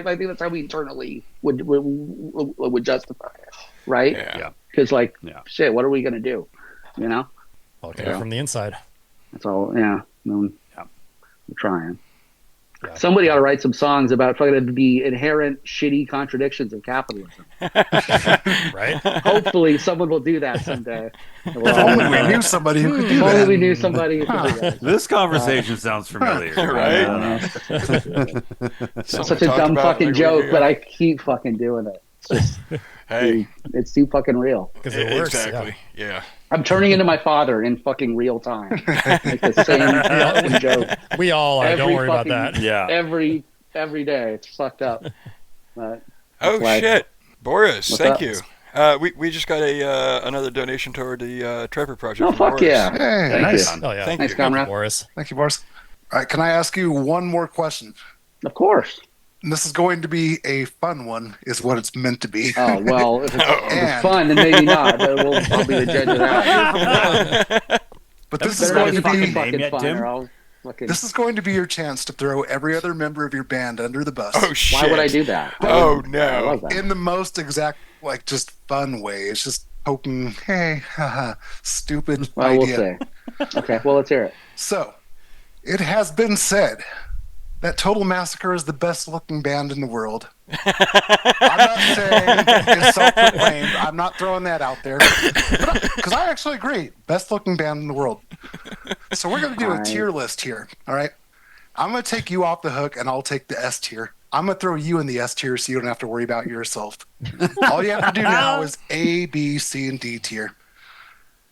S2: think that's how we internally would justify it, right?
S4: yeah.
S2: Because
S5: Yeah.
S2: shit, what are we gonna do?
S1: okay, from the inside.
S2: That's all. Yeah, we're trying.
S1: Yeah.
S2: Somebody ought to write some songs about fucking the inherent shitty contradictions of capitalism.
S1: Right?
S2: Hopefully, someone will do that someday.
S3: If only we knew somebody who could do
S2: If only
S3: that.
S2: we knew somebody who could do that.
S5: This conversation sounds familiar.
S4: Right?
S5: I don't know.
S2: Such a dumb fucking joke, but I keep fucking doing it. It's just,
S4: Hey,
S2: it's too fucking real.
S1: Because it works.
S4: exactly. Yeah.
S2: I'm turning into my father in fucking real time. Like the same fucking joke.
S1: Yeah. We all are. Don't
S2: Every
S1: worry about
S2: fucking-
S1: that.
S5: Yeah.
S2: Every day. It's fucked up. But
S4: Oh
S2: Glad-
S4: shit, Boris,
S2: What's
S4: thank
S2: up?
S4: you. We just got a another donation toward the Trevor Project.
S2: oh
S4: from
S2: fuck
S4: Boris.
S2: yeah!
S3: Hey,
S2: Thank
S3: nice.
S2: you.
S1: Oh yeah.
S4: Thank
S2: Thanks,
S4: you.
S2: comrade.
S1: Boris.
S3: Thank you, Boris. All right, can I ask you one more question?
S2: Of course.
S3: And this is going to be a fun one, is what it's meant to be.
S2: Oh well, if it's
S3: And-
S2: fun, then maybe not. But I'll be the judge of that.
S3: But this
S2: Better
S3: is
S2: not
S3: going
S2: be
S3: to
S2: fucking
S3: be
S5: name yet,
S2: fun,
S5: Tim?
S2: or I'll fucking.
S3: this is going to be your chance to throw every other member of your band under the bus
S4: Oh shit.
S2: Why would I do that?
S4: Oh
S2: I
S4: no.
S2: love that.
S3: in the most exact, like, just fun way. It's just poking, hey, haha, stupid
S2: Well,
S3: idea.
S2: we'll see. Okay, well, let's hear it.
S3: So, it has been said that Total Massacre is the best looking band in the world. I'm not saying it's self-proclaimed. I'm not throwing that out there. Because I actually agree. Best looking band in the world. So we're going to do a tier list here. All right. I'm going to take you off the hook and I'll take the S tier. I'm going to throw you in the S tier so you don't have to worry about yourself. All you have to do now is A, B, C, and D tier.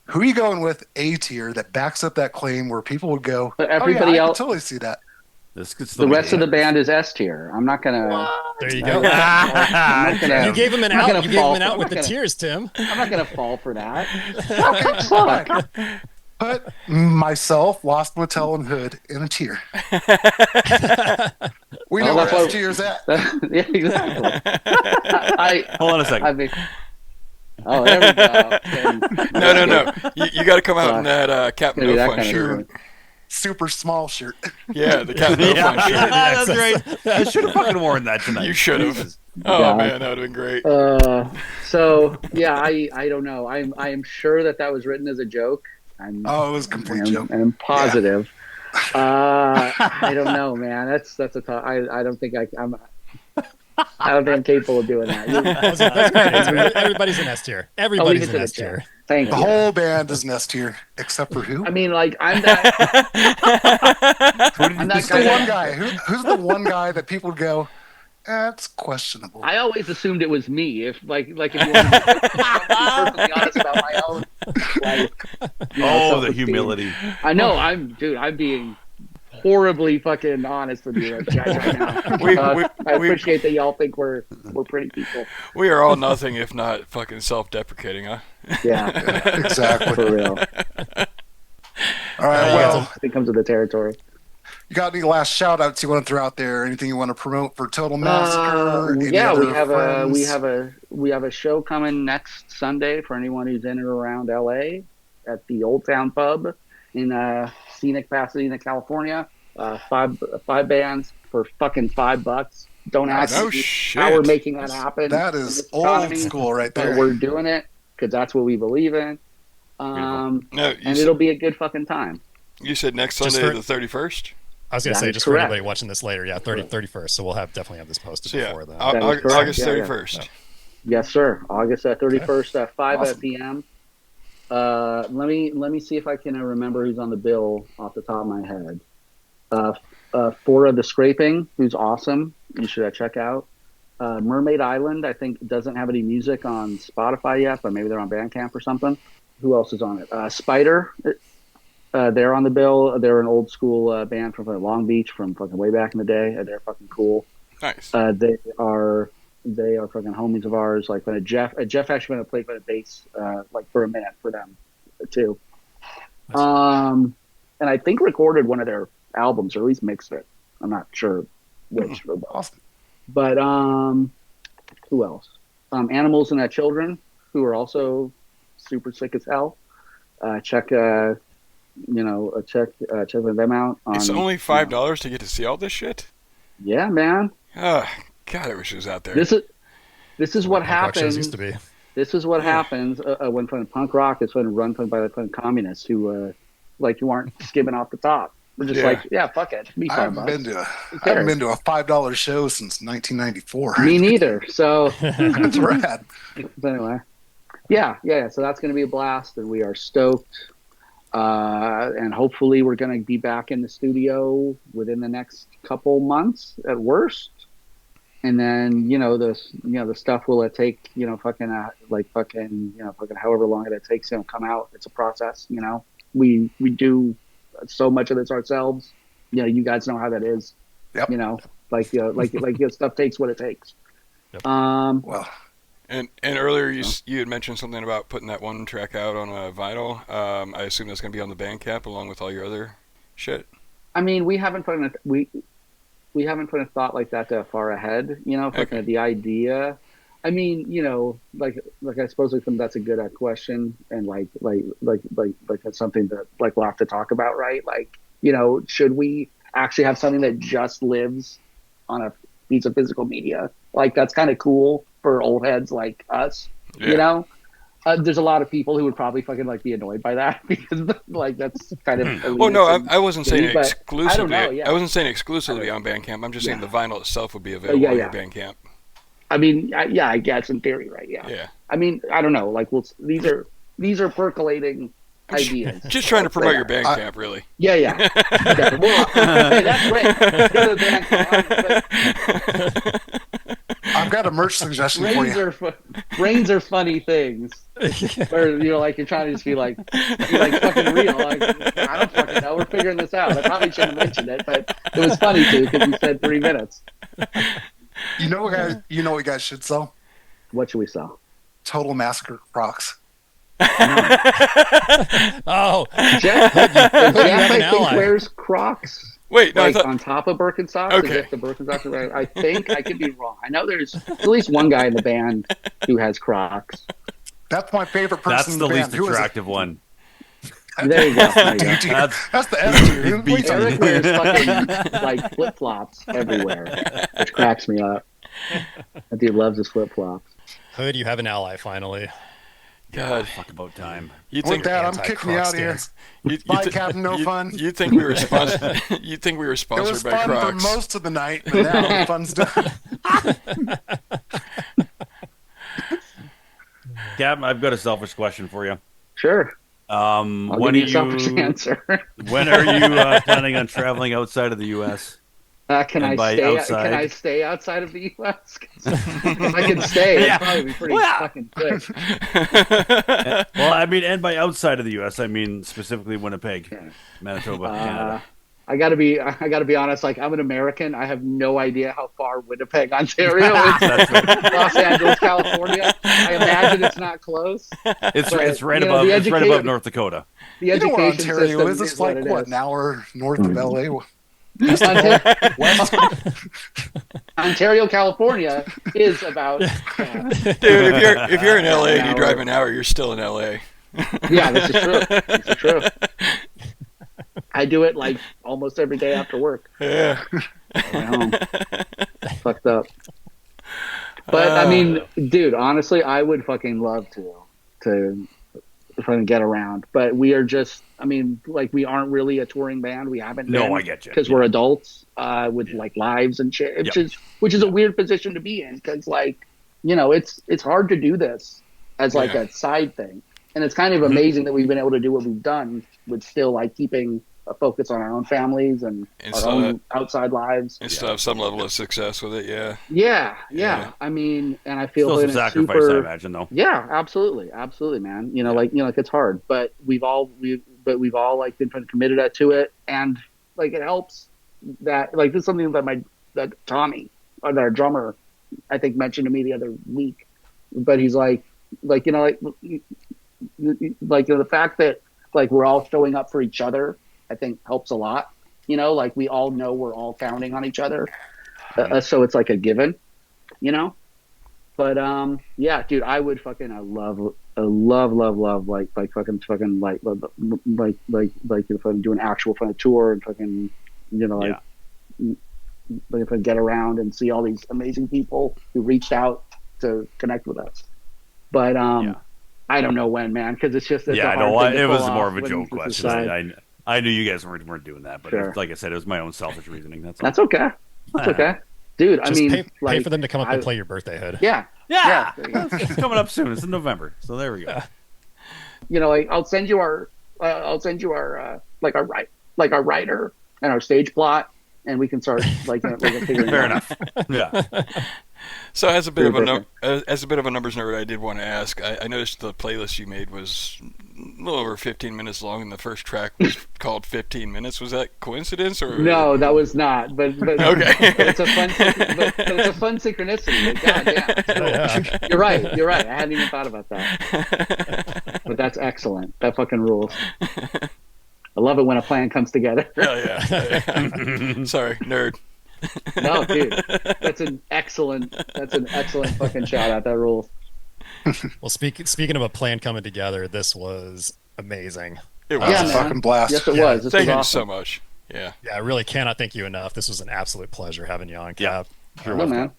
S3: Who are you going with A tier that backs up that claim where people would go,
S2: But
S3: oh,
S2: everybody
S3: yeah, I can
S2: else-
S3: totally see that.
S5: This could
S2: The
S5: still be
S2: rest of the
S5: dangerous.
S2: band is S tier. I'm not gonna.
S1: There you go.
S2: I'm not gonna.
S1: You gave him an
S2: I'm not
S1: out.
S2: gonna
S1: You gave him
S2: fall
S1: an
S2: for-
S1: out
S2: I'm
S1: with
S2: not
S1: the
S2: gonna-
S1: tears, Tim.
S2: I'm not gonna fall for that.
S3: Okay, put myself, Lost Motel, and Hood in a tier. We know
S2: Well,
S3: where
S2: that's why-
S3: S tier's at.
S2: Yeah, exactly.
S5: Hold on a second.
S2: I mean, oh, there we go. And-
S4: No. You got to come out in
S2: Fuck.
S4: that Captain
S2: Maybe
S4: No
S2: that
S4: Fun
S2: kind of
S4: shirt.
S2: thing.
S3: Super small shirt.
S4: Yeah, the Captain No Fun shirt.
S5: That's right. I should have fucking worn that tonight.
S4: You should have.
S5: Jesus.
S4: Oh
S2: Yeah.
S4: man, that would have been great.
S2: So yeah, I don't know. I'm sure that was written as a joke.
S3: Oh, it was a complete joke.
S2: I'm positive. I don't know, man. That's a tough. I don't think I don't think I'm capable of doing that.
S1: That's great. Everybody's in S tier.
S2: I'll leave
S1: Everybody's
S2: it
S1: in
S2: to the
S1: S
S2: chat.
S1: tier.
S2: Thank
S3: The
S2: you.
S3: whole band is Nest tier, except for who?
S2: I mean, like I'm that. I'm that
S3: Who's the
S2: guy.
S3: one guy? Who's the one guy that people would go, that's questionable?
S2: I always assumed it was me. If like if you want to be perfectly honest about my own. Like,
S5: Oh, the
S2: self-esteem.
S5: humility.
S2: I know. I'm being horribly fucking honest with you guys right now. I appreciate that y'all think we're pretty people.
S4: We are all nothing if not fucking self-deprecating, huh?
S2: Yeah,
S3: Exactly.
S2: for real.
S3: All right, well,
S2: I think it comes with the territory.
S3: you got any last shout outs you want to throw out there? Anything you want to promote for Total Massacre? Any
S2: Yeah, we
S3: other
S2: have
S3: friends?
S2: we have a show coming next Sunday for anyone who's in or around LA at the Old Town Pub in scenic Pasadena, California. Five bands for fucking $5. Don't ask
S4: No
S2: me
S4: shit.
S2: how we're making that happen.
S3: That
S2: in
S3: is
S2: this
S3: old
S2: economy,
S3: school right
S2: but
S3: there.
S2: we're doing it because that's what we believe in.
S4: No,
S2: And it'll be a good fucking time.
S4: you said next
S1: Just
S4: Sunday
S1: for-
S4: the 31st.
S1: I was gonna
S2: That
S1: say
S2: is
S1: just
S2: correct.
S1: for anybody watching this later, yeah, 31st. So we'll definitely have this posted
S4: So yeah,
S1: before then.
S2: That is correct.
S4: August
S2: Yeah, yeah.
S4: 31st.
S2: Yes, sir. August 31st at 5
S3: Awesome.
S2: p.m. Let me see if I can remember who's on the bill off the top of my head. Fora the Scraping, who's awesome. You should check out. Mermaid Island, I think, doesn't have any music on Spotify yet, but maybe they're on Bandcamp or something. Who else is on it? Spider, they're on the bill. They're an old school band from Long Beach from fucking way back in the day. They're fucking cool.
S4: Nice.
S2: They are fucking homies of ours. Like when Jeff actually went to play for the bass like for a minute for them too. And I think recorded one of their albums or at least mixed it. I'm not sure which.
S3: Awesome.
S2: But who else? Animals and Children, who are also super sick as hell. Check them out.
S4: It's only $5 to get to see all this shit.
S2: Yeah, man.
S4: God, I wish it was out there.
S2: This is what
S1: Punk rock shows
S2: happens.
S1: used to be.
S2: This is what happens when punk rock is run by the communists who you aren't skimming off the top. We're just fuck it. Be
S3: I
S2: fun,
S3: haven't been to a $5 show since 1994.
S2: Me neither. So
S3: That's rad.
S2: but anyway, yeah. So that's going to be a blast, and we are stoked. And hopefully, we're going to be back in the studio within the next couple months at worst. And then the stuff will take fucking however long it takes to come out. It's a process. We do so much of this ourselves. You guys know how that is.
S3: Yep.
S2: Stuff takes what it takes.
S1: Yep.
S3: Well,
S4: And earlier you had mentioned something about putting that one track out on a vinyl. I assume that's going to be on the Bandcamp along with all your other shit.
S2: I mean, we haven't put a thought like that far ahead.
S4: Okay.
S2: The idea. I mean, I suppose that's a good question, and that's something that we'll have to talk about, right? Should we actually have something that just lives on a piece of physical media? That's kind of cool for old heads like us,
S4: Yeah.
S2: There's a lot of people who would probably fucking be annoyed by that because that's kind of.
S4: Well, no, I wasn't saying
S2: but
S4: exclusively.
S2: I don't know, yeah.
S4: I wasn't saying exclusively on Bandcamp. I'm just saying the vinyl itself would be available
S2: Yeah,
S4: on
S2: yeah.
S4: your Bandcamp.
S2: I mean, I guess in theory, right? Yeah.
S4: Yeah.
S2: I mean, I don't know. These are percolating ideas.
S4: Just trying to
S2: Let's
S4: promote
S2: say
S4: your
S2: that.
S4: Bandcamp, really.
S2: Yeah. Yeah. Well, hey, that's great. Go to the band.
S3: I've got a merch suggestion for
S2: brains
S3: you.
S2: are brains are funny things. Where you're like you're trying to just be like fucking real. Like, I don't fucking know. We're figuring this out. I probably shouldn't have mentioned it, but it was funny too because you said 3 minutes.
S3: You know what guys? You know what guys should sell?
S2: What should we sell?
S3: Total Massacre Crocs.
S1: Oh,
S2: Jeff,
S1: have
S2: Jeff
S1: an
S2: I think
S1: ally.
S2: wears Crocs.
S4: Wait, no, I
S2: Like
S4: thought.
S2: on top of Birkenstocks,
S4: Okay.
S2: as if the Birkenstocks are, I think I could be wrong. I know there's at least one guy in the band who has Crocs.
S3: That's my favorite person
S5: That's
S3: in
S5: the
S3: the
S5: least
S3: band. Who is it?
S5: attractive one.
S2: There you go. There you go.
S3: D tier.
S5: That's-
S3: That's the S tier. Who
S5: B
S3: we talking
S2: Eric wears fucking like flip flops everywhere, which cracks me up. That dude loves his flip flops.
S1: Hood, you have an ally finally.
S4: God,
S5: Fuck about time.
S4: you
S3: With
S4: think
S3: that, I'm
S1: Anti-Croc
S3: kicking you out of here.
S1: stance.
S3: Bye, Captain No Fun.
S4: You think we were sponsored? You think we were
S3: It
S4: sponsored
S3: was
S4: by
S3: fun for
S4: Crocs?
S3: most of the night, but now the fun's done.
S5: Cap, I've got a selfish question for you.
S2: Sure, I'll
S5: When
S2: give
S5: are
S2: you a selfish
S5: you
S2: answer.
S5: when are you planning on traveling outside of the U.S.?
S2: Can
S5: And
S2: I
S5: by
S2: stay?
S5: outside-
S2: Can I stay outside of the U.S.? If I could stay, it'd
S5: Yeah.
S2: probably be pretty
S5: Well,
S2: fucking quick.
S5: Well, I mean, and by outside of the U.S., I mean specifically Winnipeg, Manitoba, Canada.
S2: I gotta be honest. Like, I'm an American. I have no idea how far Winnipeg, Ontario is.
S5: That's right.
S2: Los Angeles, California. I imagine it's not close.
S5: It's
S2: But,
S5: it's right
S2: you know,
S5: above
S2: the
S5: it's right
S2: educate-
S5: above North Dakota.
S2: The
S3: You know where
S2: education
S3: Ontario
S2: system
S3: is? It's
S2: what
S3: like,
S2: it
S3: what,
S2: is.
S3: an hour north of LA?
S2: Ontario, California is about
S4: Dude, if you're in LA and you drive an hour, you're still in LA.
S2: yeah, this is true. This is true. I do it like almost every day after work.
S4: Yeah.
S2: On my home. Fucked up. But I mean, dude, honestly, I would fucking love to fucking get around. But we are just, I mean, like, we aren't really a touring band. We haven't been.
S5: No, I get you.
S2: Because we're adults with like lives and shit, which is a weird position to be in. Because, like, you know, it's hard to do this as like a side thing, and it's kind of amazing that we've been able to do what we've done with still like keeping a focus on our own families and our
S4: still
S2: own outside lives.
S4: And still have some level of success with it, yeah.
S2: Yeah. I mean, and I feel
S5: Still some
S2: it's
S5: sacrifice,
S2: super,
S5: I imagine, though.
S2: yeah, absolutely, man. You know, like it's hard, but we've all like been committed to it, and like it helps that like this is something that Tommy, or our drummer, I think mentioned to me the other week, but he's like you know the fact that like we're all showing up for each other, I think helps a lot. You know, like we all know we're all counting on each other, so it's like a given. You know. But yeah, dude, I would fucking love like fucking like if I'm doing actual fucking tour and fucking, you know, like if I get around and see all these amazing people who reached out to connect with us. But I don't know when, man, because it's just a
S5: Yeah, I
S2: hard
S5: know.
S2: thing to
S5: It was
S2: pull
S5: more
S2: off
S5: of a
S2: when
S5: joke
S2: it's
S5: question.
S2: aside.
S5: I knew you guys weren't doing that, but
S2: Sure.
S5: like I said, it was my own selfish reasoning. That's all.
S2: That's okay. That's okay, dude. I
S1: Just
S2: mean,
S1: pay
S2: like,
S1: for them to come up and play your birthday, Hood.
S2: Yeah.
S5: Yeah,
S2: there you go.
S5: it's coming up soon. It's in November, so there we go.
S2: You know, like I'll send you our like our writer and our stage plot, and we can start like figuring
S5: Fair
S2: it out.
S5: enough. Yeah.
S4: So as a bit of
S2: Pretty
S4: a numbers nerd, I did want to ask. I noticed the playlist you made was a little over 15 minutes long, and the first track was called 15 minutes. Was that coincidence or
S2: No, that was not. But
S4: Okay.
S2: but it's a fun, but it's a fun synchronicity. Like, God damn,
S1: Yeah.
S2: you're right. I hadn't even thought about that. But that's excellent. That fucking rules. I love it when a plan comes together.
S4: Hell yeah. Sorry, nerd.
S2: No, dude, that's an excellent fucking shout out. That rules.
S1: Well, speaking of a plan coming together, this was amazing.
S4: It was.
S2: Yeah,
S3: That's a
S2: man.
S3: fucking blast.
S2: Yes, it
S1: Yeah.
S2: was. This
S4: Thank
S2: was
S4: you
S2: awesome.
S4: so much. Yeah.
S1: Yeah, I really cannot thank you enough. This was an absolute pleasure having you on, Cap.
S2: Yeah, man.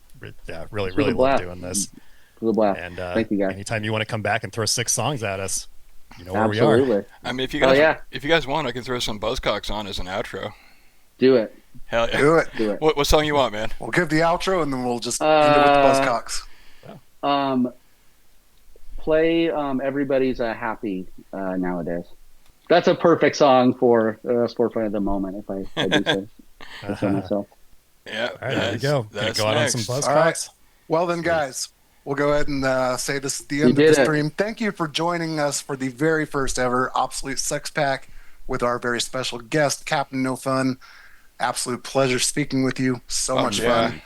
S1: Yeah, really
S2: This was a
S1: love
S2: blast.
S1: doing this.
S2: It was a blast.
S1: And
S2: Thank you, guys.
S1: anytime you want to come back and throw 6 songs at us, you know where we are.
S2: Absolutely.
S4: I mean,
S2: Oh, yeah.
S4: if you guys want, I can throw some Buzzcocks on as an outro.
S2: Do it.
S4: Hell yeah.
S3: Do it.
S2: Do it.
S4: What song you want, man?
S3: We'll give the outro and then we'll just end it with the Buzzcocks.
S2: Play Everybody's Happy Nowadays. That's a perfect song for fun of the moment, if I do say so myself.
S4: Yeah.
S1: All right, there you go. Gonna
S4: That's
S1: go out on
S4: next.
S1: some
S3: All right.
S1: Buzzcocks.
S3: Well then, guys, we'll go ahead and say this at the
S2: You
S3: end of
S2: did
S3: the
S2: it.
S3: stream. Thank you for joining us for the very first ever Obsolete Six Pack with our very special guest, Captain No Fun. Absolute pleasure speaking with you. So much fun.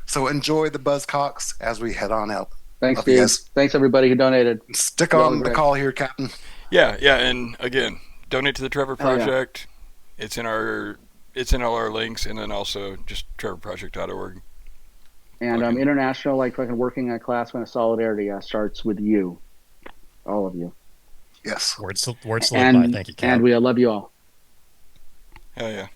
S3: So enjoy the Buzzcocks as we head on out.
S2: Thanks,
S3: Love you
S2: Steve.
S3: guys.
S2: Thanks, everybody who donated.
S3: Stick
S2: Really
S3: on the
S2: great.
S3: call here, Captain.
S4: Yeah, and again, donate to the Trevor
S2: Oh, yeah.
S4: Project. It's in all our links, and then also just trevorproject.org.
S2: And international, like fucking working on class when solidarity starts with you, all of you.
S3: Yes.
S1: Word solidified.
S2: And
S1: Thank you, Cap.
S2: and we love you all.
S4: Hell yeah.